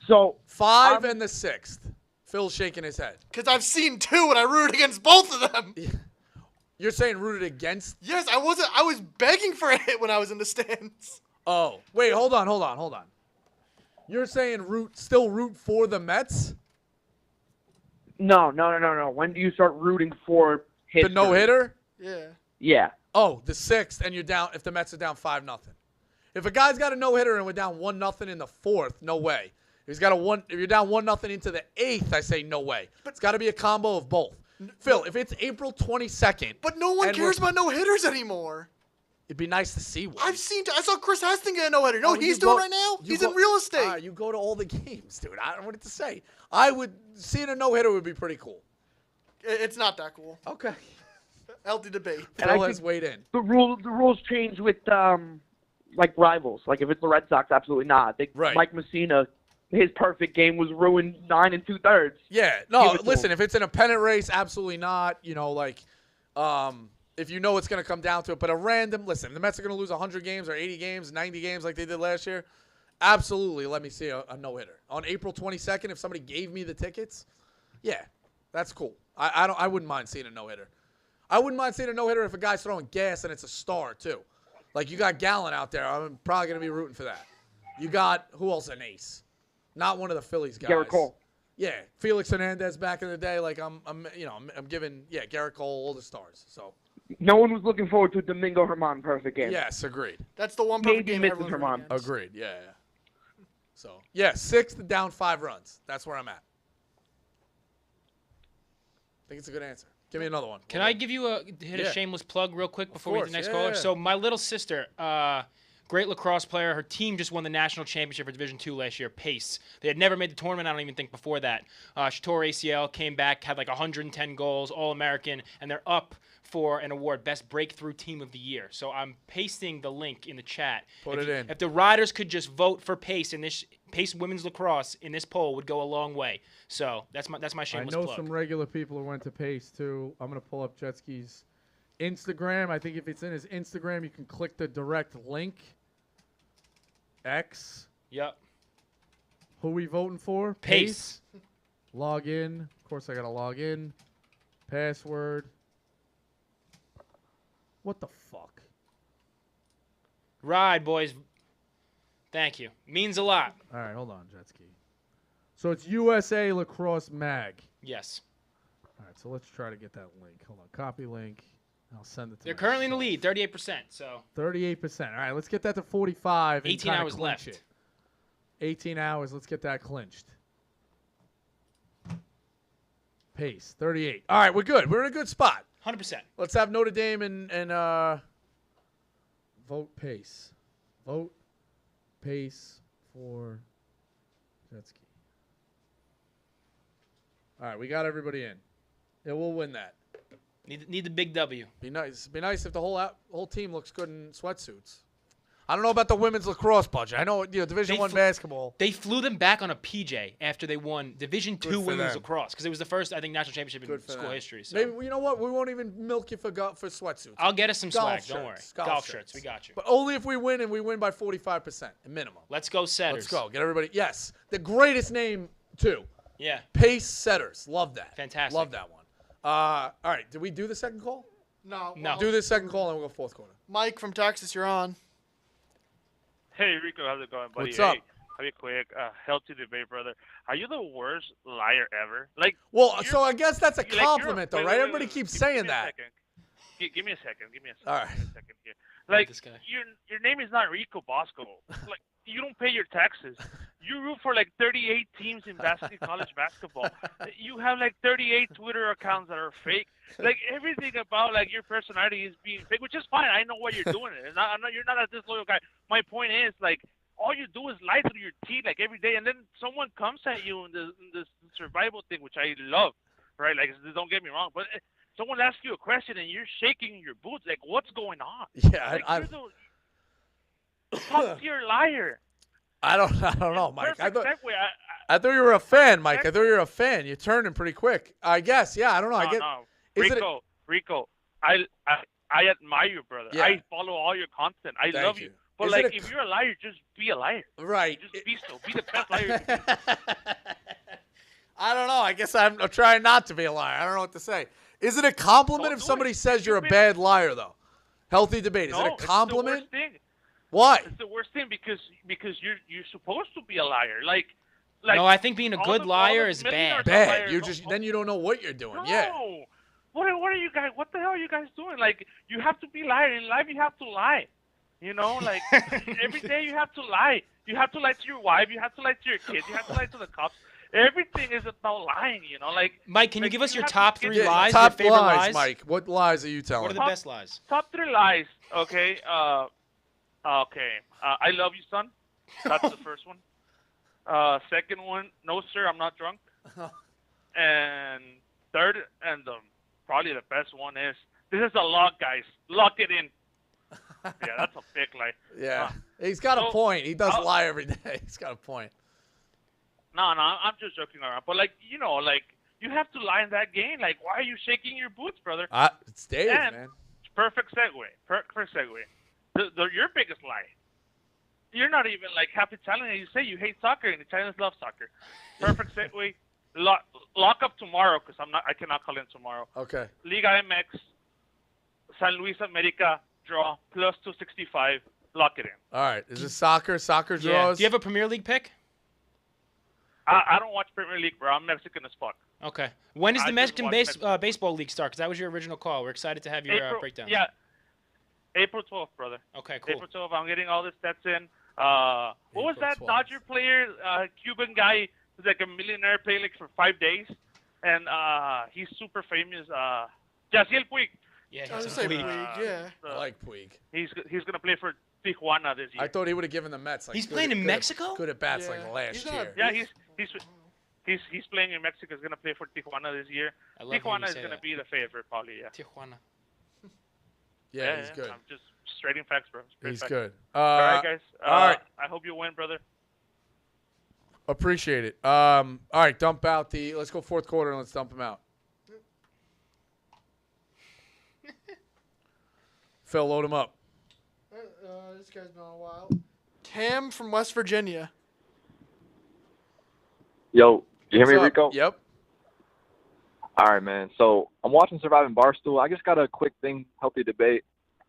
So 5 and the 6th. Phil's shaking his head. Because I've seen 2 and I rooted against both of them. You're saying rooted against? Yes, I wasn't. I was begging for a hit when I was in the stands. Oh, wait, hold on. You're saying still root for the Mets? No. When do you start rooting for history? The no-hitter? Yeah. Yeah. Oh, the 6th, and you're down if the Mets are down 5-0. If a guy's got a no-hitter and we're down 1-0 in the 4th, no way. If you're down 1-0 into the 8th, I say no way. It's got to be a combo of both. Phil, if it's April 22nd. But no one cares about no-hitters anymore. It'd be nice to see one. I saw Chris Heston get a no-hitter. You know what he's doing right now? He's in real estate. You go to all the games, dude. I don't know what to say. Seeing a no-hitter would be pretty cool. It's not that cool. Okay. Healthy debate. Phil has weighed in. The rules change with like rivals. Like if it's the Red Sox, absolutely not. Right. Mike Messina, his perfect game was ruined 9 2/3. Yeah. No, listen, if it's in a pennant race, absolutely not. You know, if you know it's going to come down to it. But the Mets are going to lose 100 games or 80 games, 90 games like they did last year. Absolutely, let me see a no-hitter. On April 22nd, if somebody gave me the tickets, yeah, that's cool. I wouldn't mind seeing a no-hitter. I wouldn't mind seeing a no-hitter if a guy's throwing gas and it's a star, too. Like, you got Gallen out there. I'm probably going to be rooting for that. You got, who else an ace? Not one of the Phillies guys. Garrett Cole. Yeah, Felix Hernandez back in the day. Like, I'm giving, Garrett Cole, all the stars. So. No one was looking forward to a Domingo Herman perfect game. Yes, agreed. That's the one perfect game Mrs. everyone's Herman. rooting against. Agreed, yeah. So, 6th down 5 runs. That's where I'm at. I think it's a good answer. Give me another one. Can I give you a shameless plug real quick before we hit the next caller? Yeah. So my little sister, great lacrosse player. Her team just won the national championship for Division II last year, Pace. They had never made the tournament, I don't even think, before that. She tore ACL, came back, had like 110 goals, All-American, and they're up for an award, Best Breakthrough Team of the Year. So I'm pasting the link in the chat. Put it in. If the riders could just vote for Pace in this Pace Women's Lacrosse in this poll would go a long way. So that's my shameless plug. I know some regular people who went to Pace too. I'm gonna pull up JETSKIS Instagram. I think if it's in his Instagram, you can click the direct link. X. Yep. Who we voting for? Pace. Log in. Of course, I gotta log in. Password. What the fuck? Ride, boys. Thank you. Means a lot. All right, hold on, JETSKI. So it's USA Lacrosse Mag. Yes. All right, so let's try to get that link. Hold on, copy link. I'll send it to They're currently in the lead, 38%. So 38%. All right, let's get that to 45. 18 hours left. 18 hours. Let's get that clinched. Pace 38. All right, we're good. We're in a good spot. 100%. Let's have Notre Dame and vote Pace. Vote Pace for JETSKI. All right, we got everybody in. Yeah, we'll win that. Need the big W. Be nice. Be nice if the whole team looks good in sweatsuits. I don't know about the women's lacrosse budget. I know, Division I basketball. They flew them back on a PJ after they won Division II women's them. lacrosse because it was the first, I think, national championship in school history. So. Maybe, you know what? We won't even milk you for sweatsuits. I'll get us some swag. Don't worry. Golf shirts. We got you. But only if we win, and we win by 45% minimum. Let's go Setters. Let's go. Get everybody. Yes. The greatest name, too. Yeah. Pace Setters. Love that. Fantastic. Love that one. All right. Did we do the second call? No. Do this second call, and we'll go fourth quarter. Mike from Texas, you're on. Hey, Rico, how's it going, buddy? What's up? Hey, I'll be quick. Healthy debate, brother. Are you the worst liar ever? Like, so I guess that's a compliment, though, right? Everybody keeps saying that. Give me a second. All right. Give me a second here. Like, your name is not Rico Bosco. Like, you don't pay your taxes. You root for like 38 teams in college basketball. You have like 38 Twitter accounts that are fake. Like everything about like your personality is being fake, which is fine. I know why you're doing it. You're not a disloyal guy. My point is like all you do is lie through your teeth like every day, and then someone comes at you in this survival thing, which I love, right? Like don't get me wrong, but someone asks you a question and you're shaking your boots. Like what's going on? Yeah, like, top tier liar. I don't know, Mike. Perfect segue. I thought you were a fan, Mike. I thought you were a fan. You're turning pretty quick. I guess. Yeah, I don't know. Rico, I admire you, brother. Yeah. I follow all your content. I Thank love you. you. But like, if you're a liar, just be a liar. Right. Just be so. Be the best liar you can be. I don't know. I guess I'm trying not to be a liar. I don't know what to say. Is it a compliment if somebody says you're a bad liar, though? Healthy debate. Is it a compliment? It's the worst thing. Why? It's the worst thing because you're supposed to be a liar. Like no, I think being a good liar is bad. Bad. Then you don't know what you're doing. No. Yeah. What are you guys? What the hell are you guys doing? Like, you have to be lying in life. You have to lie. You know, like every day you have to lie. You have to lie to your wife. You have to lie to your kids. You have to lie to the cops. Everything is about lying. You know, like. Mike, can you give us your top 3 lies? Top your favorite lies, Mike. What lies are you telling? What are the best lies? Top 3 lies. Okay. I love you, son. That's the first one. Second one, no, sir, I'm not drunk. And third, and probably the best one is, this is a lock, guys. Lock it in. Yeah, that's a big lie. Yeah. He's got a point. He does lie every day. He's got a point. No, I'm just joking around. But, like, you know, like, you have to lie in that game. Like, why are you shaking your boots, brother? It's Dave, and man. Perfect segue. Perfect segue. Your biggest lie. You're not even, like, half Italian. You say you hate soccer, and Italians love soccer. Perfect segue. Lock up tomorrow, because I cannot call in tomorrow. Okay. Liga MX, San Luis America, draw, plus 265. Lock it in. All right. Is this soccer? Soccer draws? Yeah. Do you have a Premier League pick? I don't watch Premier League, bro. I'm Mexican as fuck. Okay. When does the Mexican baseball league start? Because that was your original call. We're excited to have your breakdown. Yeah. April 12th, brother. Okay, cool. April 12th. I'm getting all the stats in. What was that 12th. Dodger player, Cuban guy, who's like a millionaire, played like for 5 days, and he's super famous. Yasiel Puig. Yeah, I was gonna say Puig. Yeah. I like Puig. He's gonna play for Tijuana this year. I thought he would have given the Mets. Like, he's playing in Mexico. Good at bats like last year. Yeah, he's playing in Mexico. He's gonna play for Tijuana this year. Tijuana is gonna be the favorite, probably. Yeah. Tijuana. Yeah, he's good. I'm just straighting facts, bro. He's good. All right, guys. All right. I hope you win, brother. Appreciate it. All right, dump out let's go fourth quarter and let's dump him out. Phil, load him up. This guy's been on a while. Tam from West Virginia. Yo, you hear me, What's up? Rico? Yep. All right, man. So I'm watching Surviving Barstool. I just got a quick thing, healthy debate.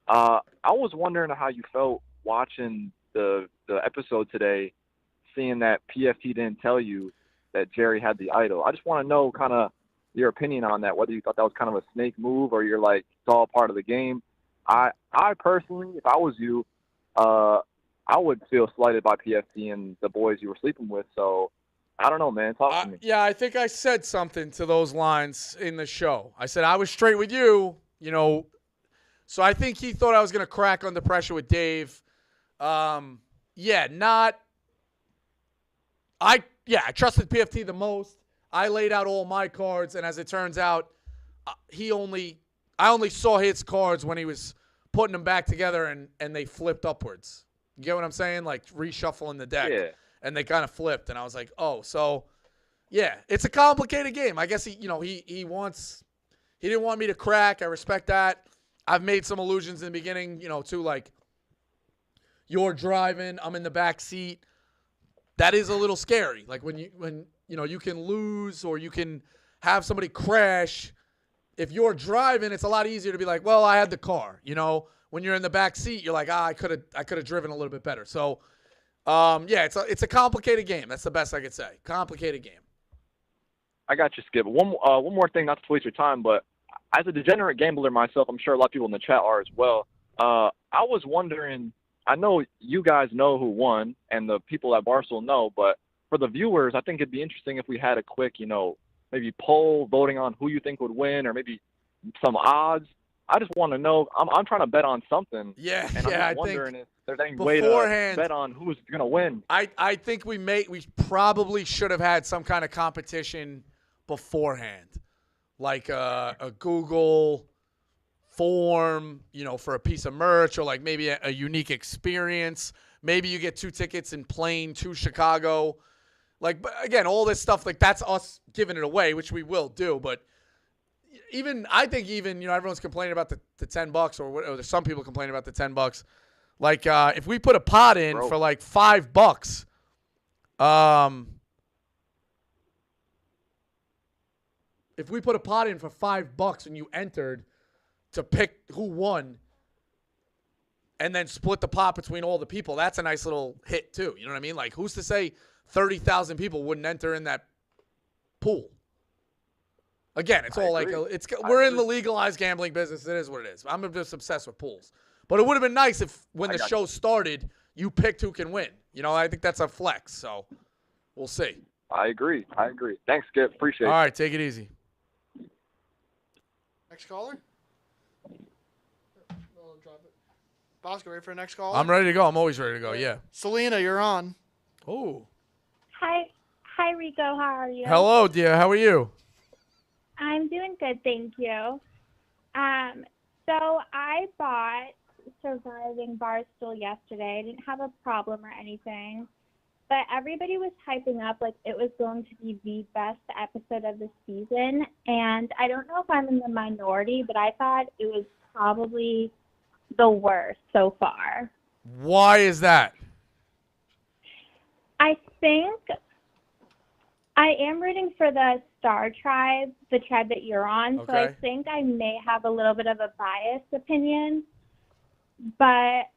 I was wondering how you felt watching the episode today, seeing that PFT didn't tell you that Jerry had the idol. I just want to know kind of your opinion on that, whether you thought that was kind of a snake move or you're like, it's all part of the game. I personally, if I was you, I would feel slighted by PFT and the boys you were sleeping with. So I don't know, man. Talk to me. Yeah, I think I said something to those lines in the show. I said I was straight with you, you know. So I think he thought I was going to crack under pressure with Dave. I trusted PFT the most. I laid out all my cards, and as it turns out, I only saw his cards when he was putting them back together and they flipped upwards. You get what I'm saying? Like reshuffling the deck. Yeah. And they kind of flipped, and I was like, oh, so yeah, it's a complicated game. I guess he didn't want me to crack. I respect that. I've made some allusions in the beginning, to like you're driving, I'm in the back seat. That is a little scary. Like when you can lose or you can have somebody crash. If you're driving, it's a lot easier to be like, well, I had the car. When you're in the back seat, you're like, I could have driven a little bit better. So, it's a complicated game. That's the best I could say. Complicated game. I got you, Skip. One more thing, not to waste your time, but as a degenerate gambler myself, I'm sure a lot of people in the chat are as well. I was wondering, I know you guys know who won, and the people at Barstool know, but for the viewers, I think it'd be interesting if we had a quick, maybe poll voting on who you think would win, or maybe some odds. I just want to know. I'm trying to bet on something. Yeah, and I'm just I wondering think if there's any way to bet on who's going to win. I think we probably should have had some kind of competition beforehand, like a Google form, for a piece of merch, or like maybe a unique experience. Maybe you get 2 tickets in plane to Chicago. Like, but again, all this stuff, like that's us giving it away, which we will do. But I think everyone's complaining about the $10 or there's some people complaining about the $10. Like, if we put a pot in for like $5, if we put a pot in for $5 and you entered to pick who won and then split the pot between all the people, that's a nice little hit too. You know what I mean? Like, who's to say 30,000 people wouldn't enter in that pool? Again, it's all like we're in the legalized gambling business. It is what it is. I'm just obsessed with pools. But it would have been nice if when the show started, you picked who can win. I think that's a flex. So we'll see. I agree. Thanks, Skip. Appreciate it. All right, take it easy. Next caller? Bosco, ready for the next caller? I'm ready to go. I'm always ready to go, yeah. Selena, you're on. Oh. Hi, Rico. How are you? Hello, dear. How are you? I'm doing good, thank you. So I bought Surviving Barstool yesterday. I didn't have a problem or anything. But everybody was hyping up like it was going to be the best episode of the season. And I don't know if I'm in the minority, but I thought it was probably the worst so far. Why is that? I think I am rooting for the Star Tribe, the tribe that you're on. Okay. So I think I may have a little bit of a biased opinion. But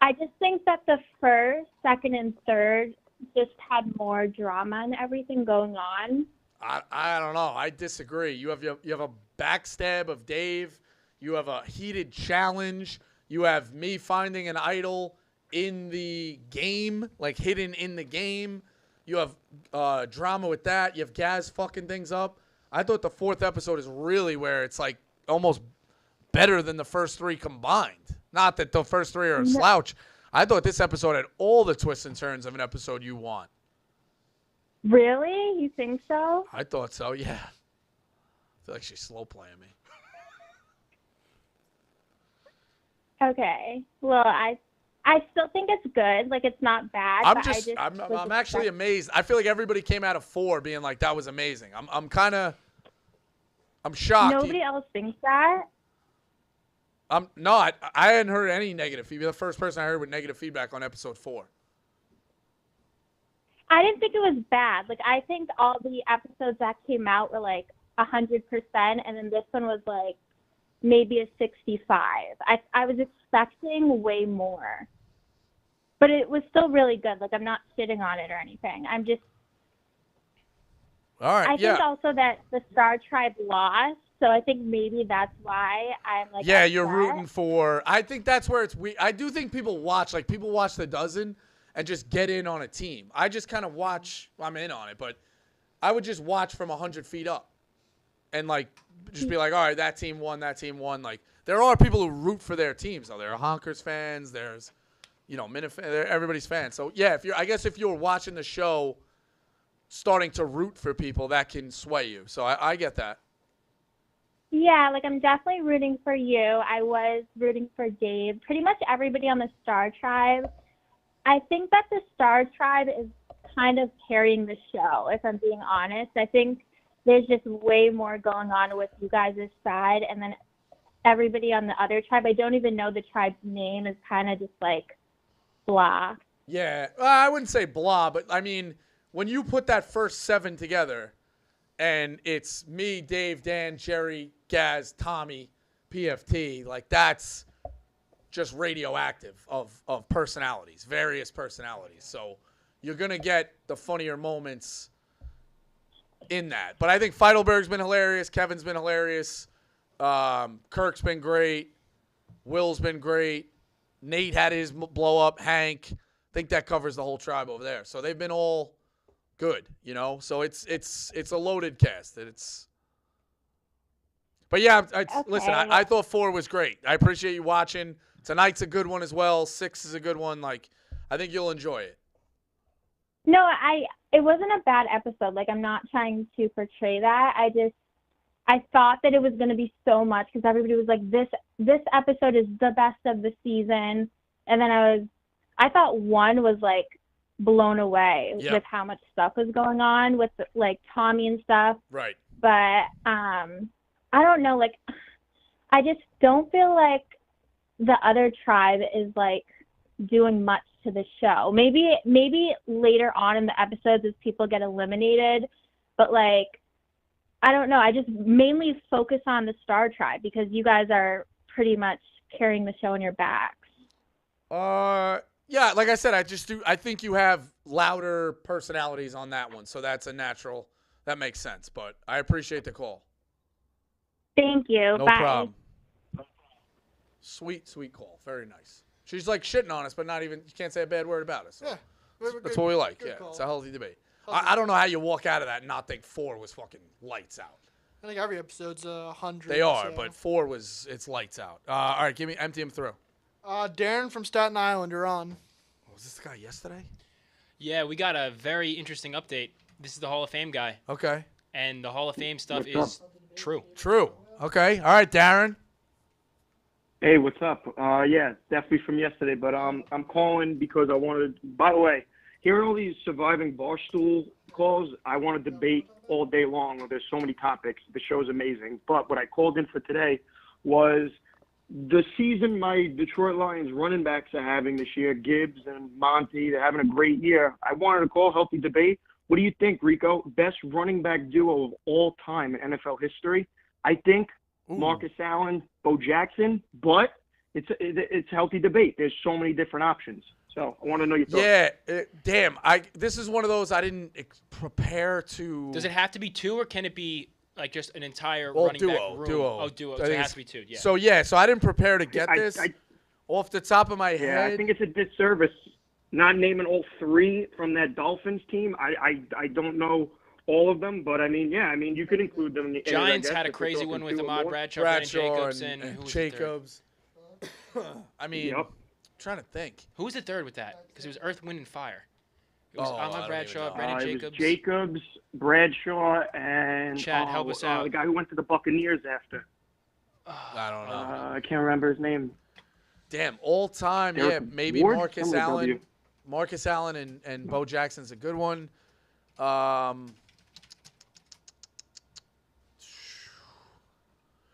I just think that the first, second, and third just had more drama and everything going on. I don't know. I disagree. You have a backstab of Dave. You have a heated challenge. You have me finding an idol in the game, like hidden in the game. You have drama with that. You have Gaz fucking things up. I thought the 4th episode is really where it's like almost better than the first 3 combined. Not that the first 3 are a slouch. I thought this episode had all the twists and turns of an episode you want. Really? You think so? I thought so, yeah. I feel like she's slow playing me. Okay. Well, I still think it's good. Like, it's not bad. I'm actually amazed. I feel like everybody came out of 4 being like, that was amazing. I'm shocked. Nobody else thinks that? No, I hadn't heard any negative feedback. The first person I heard with negative feedback on episode 4. I didn't think it was bad. Like, I think all the episodes that came out were like 100%, and then this one was like maybe a 65. I was expecting way more. But it was still really good. Like, I'm not shitting on it or anything. I'm just... All right, I think also that the Star Tribe lost, so I think maybe that's why I'm like... Yeah, upset. you're rooting for... I think that's where it's... I do think people watch The Dozen and just get in on a team. I just kind of watch... I'm in on it, but I would just watch from 100 feet up. And, like, just be like, all right, that team won, that team won. Like, there are people who root for their teams, though. There are Honkers fans. There's, everybody's fans. So, yeah, if you're watching the show starting to root for people, that can sway you. So, I get that. Yeah, like, I'm definitely rooting for you. I was rooting for Dave. Pretty much everybody on the Star Tribe. I think that the Star Tribe is kind of carrying the show, if I'm being honest. I think there's just way more going on with you guys' side, and then everybody on the other tribe, I don't even know the tribe's name, is kind of just like blah. Yeah, I wouldn't say blah, but I mean, when you put that first 7 together, and it's me, Dave, Dan, Jerry, Gaz, Tommy, PFT, like that's just radioactive of personalities, various personalities. So you're going to get the funnier moments in that. But I think Feidelberg's been hilarious. Kevin's been hilarious. Kirk's been great. Will's been great. Nate had his blow up. Hank. I think that covers the whole tribe over there. So they've been all good, So it's a loaded cast. But yeah, listen, I thought 4 was great. I appreciate you watching. Tonight's a good one as well. 6 is a good one. Like, I think you'll enjoy it. No, it wasn't a bad episode. Like, I'm not trying to portray that. I thought that it was going to be so much because everybody was like, this episode is the best of the season. And then I was I thought one was like blown away Yep. with how much stuff was going on with like Tommy and stuff. Right. But I don't know, like I just don't feel like the other tribe is like doing much to the show. Maybe later on in the episodes as people get eliminated, but like I don't know. I just mainly focus on the Star Tribe because you guys are pretty much carrying the show on your backs. Yeah, like I said, I think you have louder personalities on that one, so that's a natural. That makes sense, but I appreciate the call. Thank you. No Bye. problem. Sweet call. Very nice. She's like shitting on us, but not even, you can't say a bad word about us. So Yeah. that's what we like. Good Yeah, call. it's a healthy debate. I don't know how you walk out of that and not think 4 was fucking lights out. I think every episode's 100. They are, so. but 4 it's lights out. All right, empty him through. Darren from Staten Island, you're on. Was this the guy yesterday? Yeah, we got a very interesting update. This is the Hall of Fame guy. Okay. And the Hall of Fame stuff What's is true. True. Okay. All right, Darren. Hey, what's up? Yeah, definitely from yesterday, but I'm calling because I wanted. By the way, hearing all these Surviving Barstool calls, I want to debate all day long. There's so many topics. The show's amazing. But what I called in for today was the season my Detroit Lions running backs are having this year, Gibbs and Monty. They're having a great year. I wanted to call healthy debate. What do you think, Rico? Best running back duo of all time in NFL history? I think Marcus Allen, Bo Jackson, but it's healthy debate. There's so many different options. So I want to know your thoughts. Yeah, damn. This is one of those I didn't prepare to. Does it have to be 2, or can it be like just an entire Well, running back room? duo. Oh, duo. I So think it has it's- to be 2. Yeah. So I didn't prepare to get this off the top of my Yeah, head. I think it's a disservice not naming all 3 from that Dolphins team. I don't know all of them, but I mean, you could include them. In it, Giants I guess, had a if we're crazy talking one with 2 or Ahmad more. Bradshaw, Brandon Jacobs, and who was the third? Jacobs. I mean, Yep. trying to think. Who was the third with that? Because it was Earth, Wind, and Fire. It was Oh, I Ahmad don't Bradshaw, even Brandon It was Jacobs. Jacobs, Bradshaw, and Chad, help us out. the guy who went to the Buccaneers after. I don't know. I can't remember his name. Damn, all time, Derek yeah. Maybe Ward? Marcus Somebody Allen. W. Marcus Allen and Bo Jackson's a good one.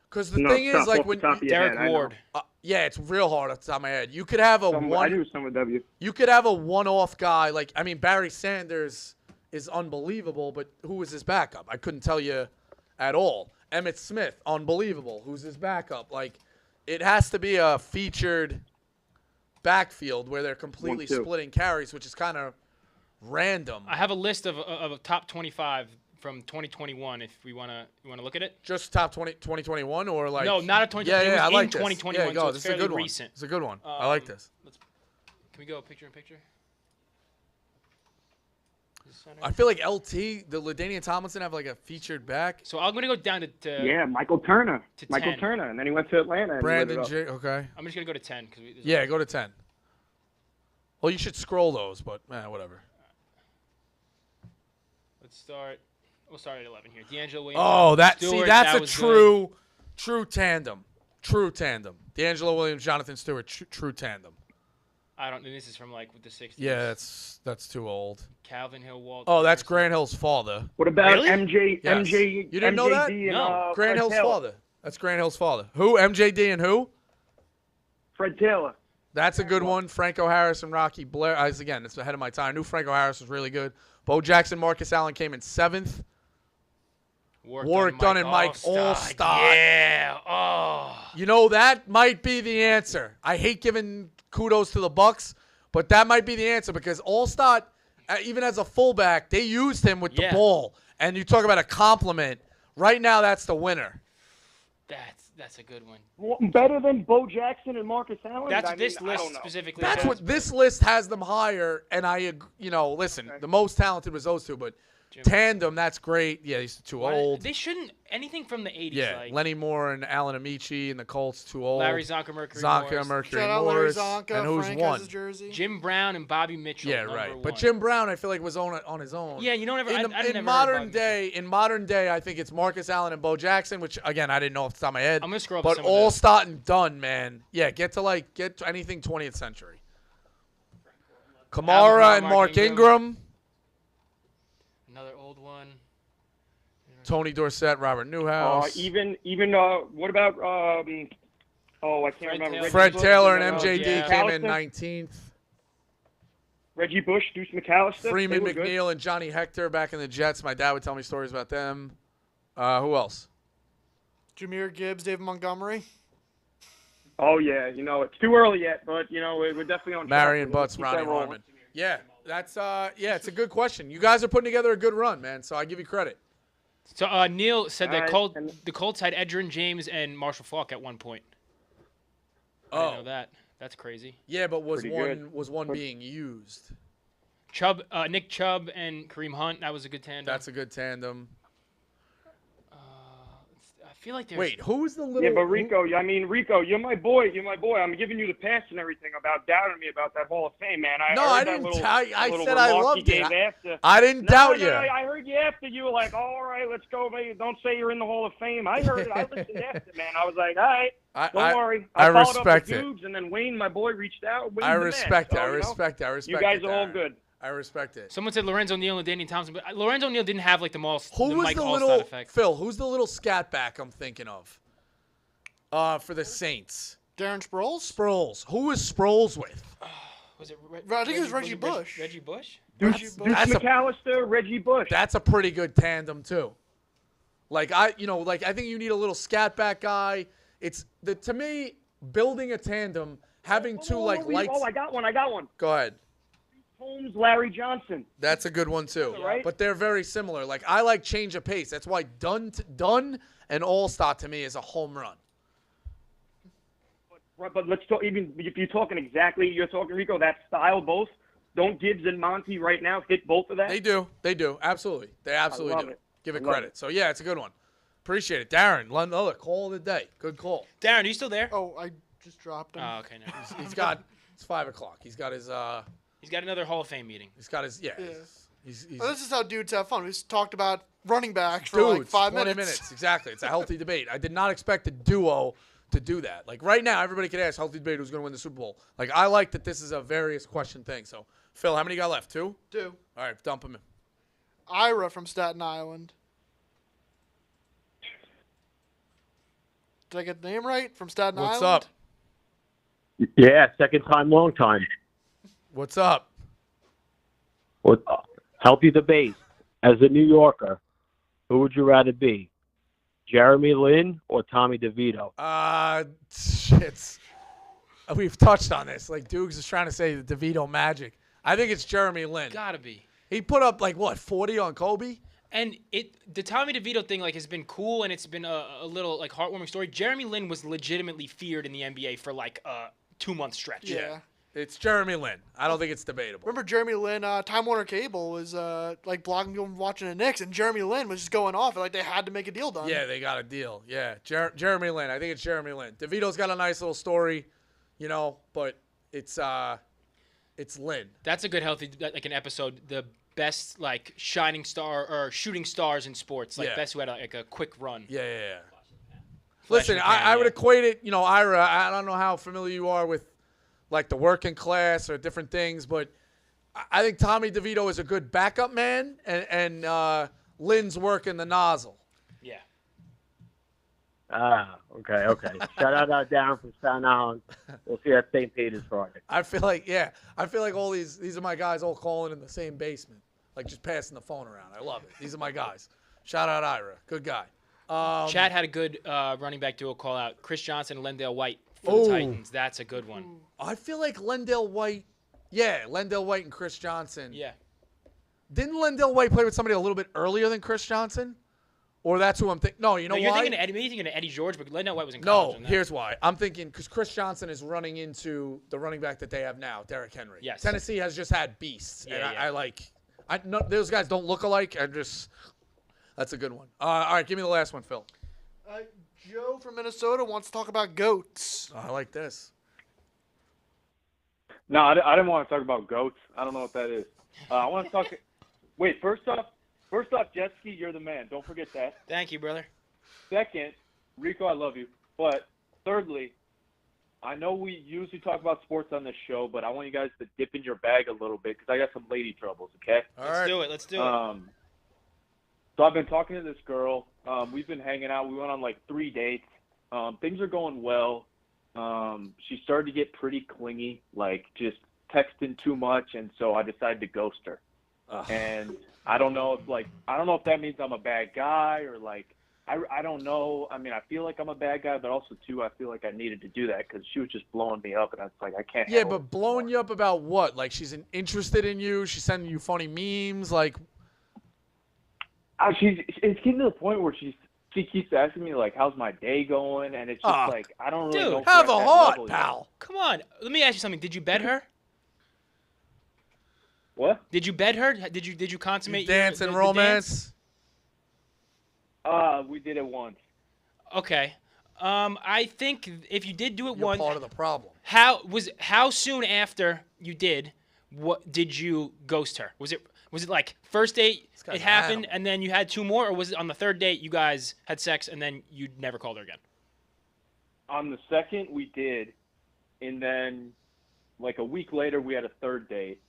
Because the thing is, like, when Derek Ward. Yeah, it's real hard off the top of my head. You could have a I knew someone W. You could have a one-off guy. Like, I mean, Barry Sanders is unbelievable, but who was his backup? I couldn't tell you at all. Emmitt Smith, unbelievable. Who's his backup? Like, it has to be a featured backfield where they're completely 1-2. splitting carries, which is kind of random. I have a list of a top 25 from 2021. If you wanna look at it. Just top 2021 or like No, not a 2021. Yeah, It was I in like this. 2021, Yeah, go. so it's This is a fairly good one. recent. It's a good one. I like this. Can we go picture in picture? I feel like LT, the LaDainian Tomlinson have like a featured back. So I'm gonna go down to Yeah, Michael Turner. to Michael 10. Turner, and then he went to Atlanta. And Brandon lit it up. Okay. I'm just gonna go to 10 because Yeah, go to 10. Well, you should scroll those, but whatever. Let's start. We'll start at 11 here. D'Angelo Williams. Oh, that's Stewart, that's that a was true tandem. True tandem. D'Angelo Williams, Jonathan Stewart, true tandem. I don't. This is from like the 60s. Yeah, that's too old. Calvin Hill, Walt. Oh, that's Grant Hill's father. What about Really? MJ? Yes. MJ. You didn't know that? MJD and, No. Grant Fred Hill's Taylor. father. That's Grant Hill's father. Who? MJD and who? Fred Taylor. That's a good one. Franco Harris and Rocky Blair. Again, it's ahead of my time. I knew Franco Harris was really good. Bo Jackson, Marcus Allen came in 7th. Work done in Mike Allstott. Yeah. Oh. You know, that might be the answer. I hate giving kudos to the Bucks, but that might be the answer because Allstott, even as a fullback, they used him with the ball. And you talk about a compliment. Right now, that's the winner. That's a good one. Well, better than Bo Jackson and Marcus Allen. That's I this mean, I list don't know. specifically. That's says. what this list has them higher. And listen, the most talented was those two, but tandem, that's great. Yeah, these are too old. They shouldn't anything from the 80s. Yeah, like Lenny Moore and Alan Amici and the Colts, too old. Larry Zonka, Mercury Zonka, Morris. Mercury Shout out Larry Morris. Zonka. And who's Frank one? has his jersey. Jim Brown and Bobby Mitchell. Yeah, number right. one. But Jim Brown, I feel like was on his own. Yeah, you don't ever. In modern day, I think it's Marcus Allen and Bo Jackson, which again I didn't know off the top of my head. I'm gonna scroll up But some of all this. Stott and Dunn, man. Yeah, get to anything 20th century. Kamara and Mark Ingram. Another old one. Tony Dorsett, Robert Newhouse. What about I can't remember. Fred Taylor and MJD came in 19th. Reggie Bush, Deuce McAllister. Freeman McNeil and Johnny Hector back in the Jets. My dad would tell me stories about them. Who else? Jameer Gibbs, David Montgomery. Oh yeah, it's too early yet, but we're definitely on track. Marion Butts, Ronnie Harmon. Yeah, that's it's a good question. You guys are putting together a good run, man. So I give you credit. So Neil said that the Colts had Edgerrin James and Marshall Faulk at one point. I didn't know that. That's crazy. Yeah, but was one being used? Nick Chubb and Kareem Hunt. That was a good tandem. That's a good tandem. I feel like there's... Wait, who's the little... Yeah, but Rico, Rico, you're my boy. I'm giving you the pass and everything about doubting me about that Hall of Fame, man. I didn't. I said I loved it. I didn't doubt you. I heard you after. You were like, all right, let's go. Don't say you're in the Hall of Fame. I heard it. I listened after, man. I was like, all right, don't worry. I respect it. And then Wayne, my boy, reached out. I respect it. I respect it. You guys are all good. I respect it. Someone said Lorenzo Neal and Danny Thompson, but Lorenzo Neal didn't have like the Mike little effect. Phil? Who's the little scat back I'm thinking of? For the Saints. Darren Sproles? Sproles. Who was Sproles with? Was it? I think it was Reggie Bush. Reggie Bush? Deuce McAllister, Reggie Bush. That's a pretty good tandem too. I think you need a little scat back guy. To me, building a tandem, having two lights. Oh, I got one. Go ahead. Holmes, Larry Johnson. That's a good one too. Right? But they're very similar. I like change of pace. That's why Dunn and All-Star to me is a home run. But let's talk. Even if you're talking Rico, that style both. Don't Gibbs and Monty right now hit both of that? They do. Absolutely. They absolutely do. Give it credit. So yeah, it's a good one. Appreciate it, Darren. Another call of the day. Good call. Darren, are you still there? Oh, I just dropped him. Oh, okay. No. He's got. It's 5 o'clock. He's got his. He's got another Hall of Fame meeting. He's got his. Yeah. This is how dudes have fun. We just talked about running backs for like 5 20 minutes. minutes. Exactly. It's a healthy debate. I did not expect a duo to do that. Right now, everybody can ask healthy debate who's going to win the Super Bowl. I like that this is a various question thing. So, Phil, how many you got left? 2? 2. All right, dump them in. Ira from Staten Island. Did I get the name right? From Staten Island? What's up? Yeah, second time, long time. What's up? Healthy debate. As a New Yorker, who would you rather be? Jeremy Lin or Tommy DeVito? We've touched on this. Dukes is trying to say the DeVito magic. I think it's Jeremy Lin. Gotta be. He put up 40 on Kobe? And the Tommy DeVito thing has been cool, and it's been a little heartwarming story. Jeremy Lin was legitimately feared in the NBA for a 2-month stretch. Yeah. It's Jeremy Lin. I don't think it's debatable. Remember Jeremy Lin? Time Warner Cable was blocking people from watching the Knicks, and Jeremy Lin was just going off. They had to make a deal done. Yeah, they got a deal. Yeah, Jeremy Lin. I think it's Jeremy Lin. DeVito's got a nice little story, but it's Lin. That's a good healthy an episode. The best shining star or shooting stars in sports. Best who had a quick run. Yeah. Listen, I would equate it. Ira. I don't know how familiar you are with the working class or different things, but I think Tommy DeVito is a good backup man, and Lin's working the nozzle. Yeah. Okay. Shout out Darren from Staten Island. We'll see you at St. Peter's Friday. I feel like all these are my guys all calling in the same basement, just passing the phone around. I love it. These are my guys. Shout out Ira. Good guy. Chad had a good running back duo call out. Chris Johnson and Lendale White for the Titans. That's a good one. I feel like Lendale White and Chris Johnson. Yeah. Didn't Lendale White play with somebody a little bit earlier than Chris Johnson? Or that's who I'm thinking. No, you're why? thinking of Eddie George, but Lendale White was in college. No, here's why. I'm thinking because Chris Johnson is running into the running back that they have now, Derrick Henry. Yes. Tennessee has just had beasts. Yeah, and those guys don't look alike. That's a good one. All right, give me the last one, Phil. Joe from Minnesota wants to talk about goats. I like this. No, I didn't want to talk about goats. I don't know what that is. I want to talk. Wait, first off, JETSKI, you're the man. Don't forget that. Thank you, brother. Second, Rico, I love you. But thirdly, I know we usually talk about sports on this show, but I want you guys to dip in your bag a little bit because I got some lady troubles. Okay. Let's do it. Let's do it. So I've been talking to this girl. We've been hanging out. We went on like 3 dates. Things are going well. She started to get pretty clingy, like just texting too much, and so I decided to ghost her. And I don't know if that means I'm a bad guy or like I don't know. I mean, I feel like I'm a bad guy, but also too, I feel like I needed to do that because she was just blowing me up, and I was like, I can't. Yeah, but blowing you up about what? Like she's interested in you. She's sending you funny memes. Like it's getting to the point where she keeps asking me like, "How's my day going?" And it's just like I don't really know. Dude, have a heart, level pal. Come on. Let me ask you something. Did you bed her? What? Did you bed her? Did you consummate dance and the romance? We did it once. Okay. I think if you did do it You're once, part of the problem. How soon after you did? What did you ghost her? Was it like first date it happened and then you had 2 more, or was it on the 3rd date you guys had sex and then you never called her again? On the 2nd we did, and then like a week later we had a 3rd date,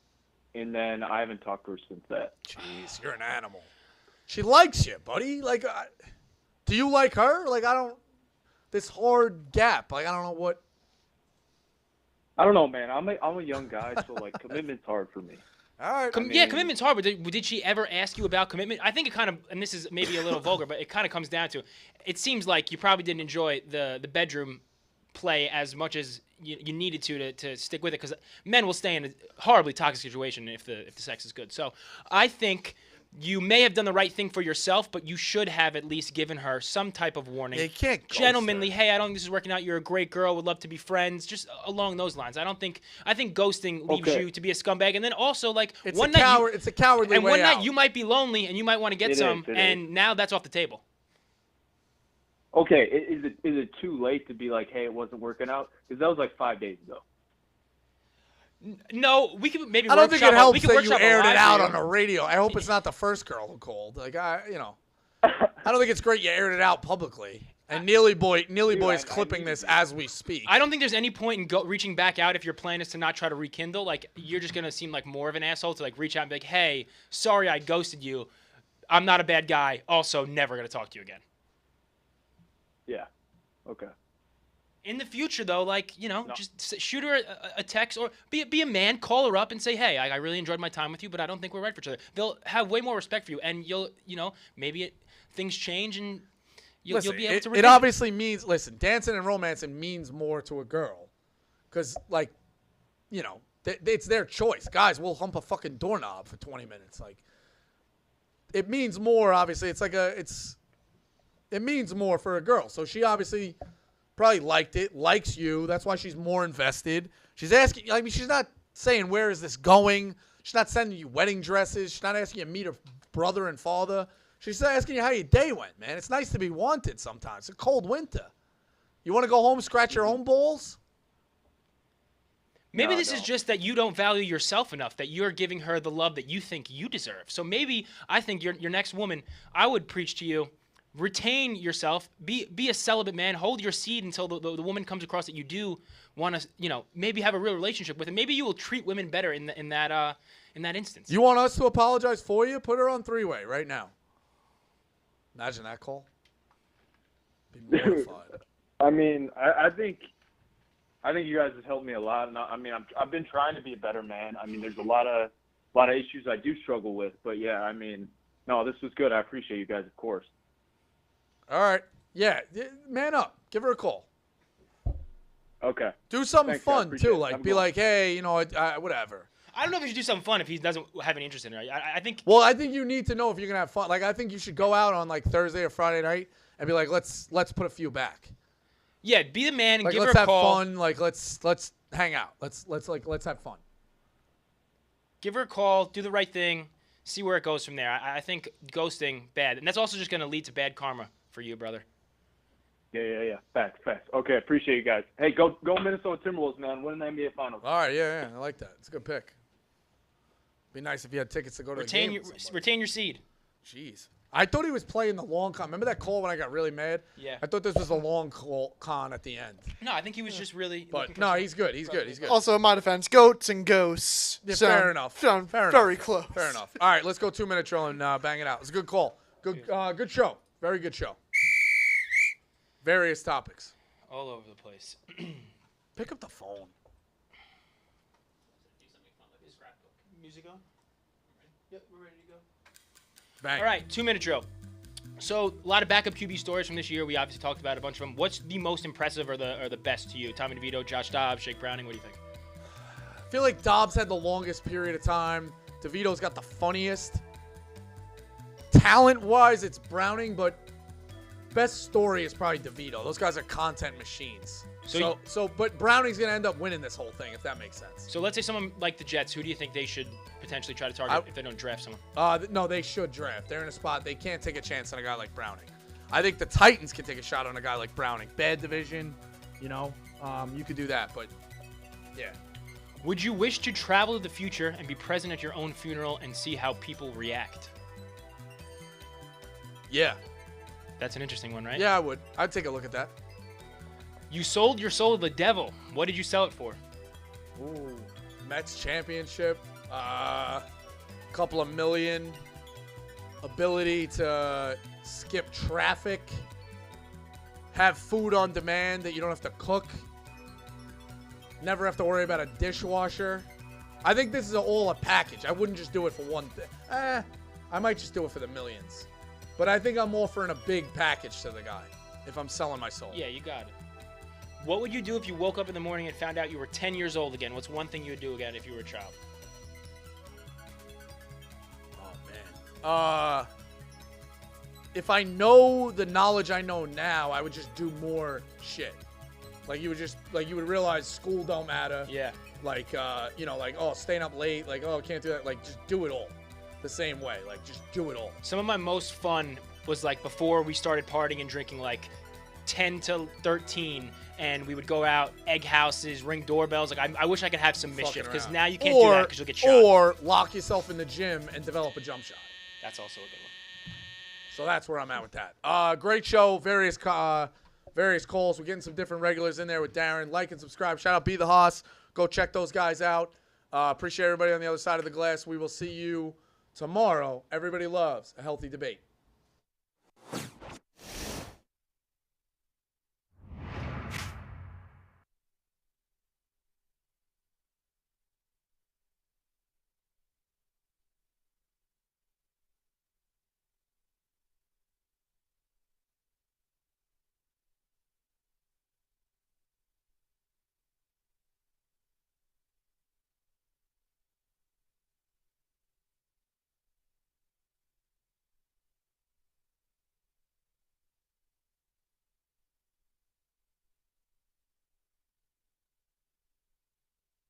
and then I haven't talked to her since that. Jeez, you're an animal. She likes you, buddy. Like, do you like her? Like, I don't. This hard gap. Like, I don't know what. I don't know, man. I'm a young guy, so like commitment's hard for me. All right. Yeah, commitment's hard, but did she ever ask you about commitment? I think it kind of, and this is maybe a little vulgar, but it kind of comes down to, it seems like you probably didn't enjoy the bedroom play as much as you needed to stick with it, because men will stay in a horribly toxic situation if the sex is good. So I think you may have done the right thing for yourself, but you should have at least given her some type of warning. Yeah, you can't ghost gentlemanly, hey, I don't think this is working out. You're a great girl. Would love to be friends. Just along those lines. I think ghosting leaves you to be a scumbag. And then also, like, it's a cowardly and way one night out. you might be lonely and you might want to get some, and now that's off the table. Okay, is it too late to be like, hey, it wasn't working out? Because that was like 5 days ago. No, we could maybe. I don't think it helps that you aired it out video. on the radio. I hope it's not the first girl who called. Like, I don't think it's great you aired it out publicly. And Neely Boy is clipping this as we speak. I don't think there's any point in reaching back out if your plan is to not try to rekindle. Like, you're just gonna seem like more of an asshole to like reach out and be like, hey, sorry I ghosted you. I'm not a bad guy. Also, never gonna talk to you again. Yeah. Okay. In the future, though, like, just shoot her a text or be a man, call her up and say, hey, I really enjoyed my time with you, but I don't think we're right for each other. They'll have way more respect for you, and maybe things change and you'll be able to. It obviously means, dancing and romancing means more to a girl, because it's their choice. Guys will hump a fucking doorknob for 20 minutes. Like, it means more. Obviously, it means more for a girl. So she obviously probably liked it, likes you. That's why she's more invested. She's asking, she's not saying, where is this going? She's not sending you wedding dresses. She's not asking you to meet her brother and father. She's asking you how your day went, man. It's nice to be wanted sometimes. It's a cold winter. You want to go home, scratch your own balls? Maybe this is just that you don't value yourself enough, that you're giving her the love that you think you deserve. So maybe I think your next woman, I would preach to you, retain yourself, be a celibate man, hold your seed until the woman comes across that you do want to, maybe have a real relationship with, and maybe you will treat women better in that instance. You want us to apologize for you? Put her on 3-way right now. Imagine that call. Be mortified. I mean, I think you guys have helped me a lot, and I've been trying to be a better man. I mean, there's a lot of issues I do struggle with, but yeah, I mean, no, this was good. I appreciate you guys, of course. All right. Yeah, man up. Give her a call. Okay. Do something fun, too. Like, be like, hey, whatever. I don't know if you should do something fun if he doesn't have any interest in it. I think. Well, I think you need to know if you're going to have fun. Like, I think you should go out on, like, Thursday or Friday night and be like, let's put a few back. Yeah, be the man and like, give her a call. Let's have fun. Like, let's hang out. Let's have fun. Give her a call. Do the right thing. See where it goes from there. I think ghosting, bad. And that's also just going to lead to bad karma for you, brother. Yeah. Facts. Okay, appreciate you guys. Hey, go Minnesota Timberwolves, man. Win the NBA Finals. All right, yeah. I like that. It's a good pick. Be nice if you had tickets to go to the game. Retain your seed. Jeez. I thought he was playing the long con. Remember that call when I got really mad? Yeah. I thought this was a long con at the end. No, I think he was just really. But no, he's good. He's good. He's good. Also, in my defense, goats and ghosts. Yeah, sound- fair enough. sound Fair very enough. close. Fair enough. All right, let's go 2-minute drill and bang it out. It's a good call. Good show. Very good show. Various topics. All over the place. Pick up the phone. Music on? Yep, we're ready to go. Bang. All right, 2-minute drill. So a lot of backup QB stories from this year. We obviously talked about a bunch of them. What's the most impressive or the best to you? Tommy DeVito, Josh Dobbs, Shake Browning. What do you think? I feel like Dobbs had the longest period of time. DeVito's got the funniest. Talent-wise, it's Browning, but best story is probably DeVito. Those guys are content machines. But Browning's gonna end up winning this whole thing, if that makes sense. So let's say someone like the Jets. Who do you think they should potentially try to target if they don't draft someone? No, they should draft. They're in a spot they can't take a chance on a guy like Browning. I think the Titans can take a shot on a guy like Browning. Bad division, you could do that, but yeah. Would you wish to travel to the future and be present at your own funeral and see how people react? Yeah. That's an interesting one, right? Yeah, I would. I'd take a look at that. You sold your soul to the devil. What did you sell it for? Ooh, Mets championship, couple of million, ability to skip traffic, have food on demand that you don't have to cook, never have to worry about a dishwasher. I think this is all a package. I wouldn't just do it for one thing. I might just do it for the millions. But I think I'm offering a big package to the guy if I'm selling my soul. Yeah, you got it. What would you do if you woke up in the morning and found out you were 10 years old again? What's one thing you would do again if you were a child? Oh, man. If I know the knowledge I know now, I would just do more shit. Like, you would realize school don't matter. Yeah. Like, staying up late. Like, can't do that. Like, just do it all the same way. Like, just do it all. Some of my most fun was, like, before we started partying and drinking, like, 10 to 13, and we would go out, egg houses, ring doorbells. Like, I wish I could have some mischief, because now you can't do that because you'll get shot. Or lock yourself in the gym and develop a jump shot. That's also a good one. So that's where I'm at with that. Great show. Various calls. We're getting some different regulars in there with Darren. Like and subscribe. Shout out Be the Hoss. Go check those guys out. Appreciate everybody on the other side of the glass. We will see you tomorrow. Everybody loves a healthy debate.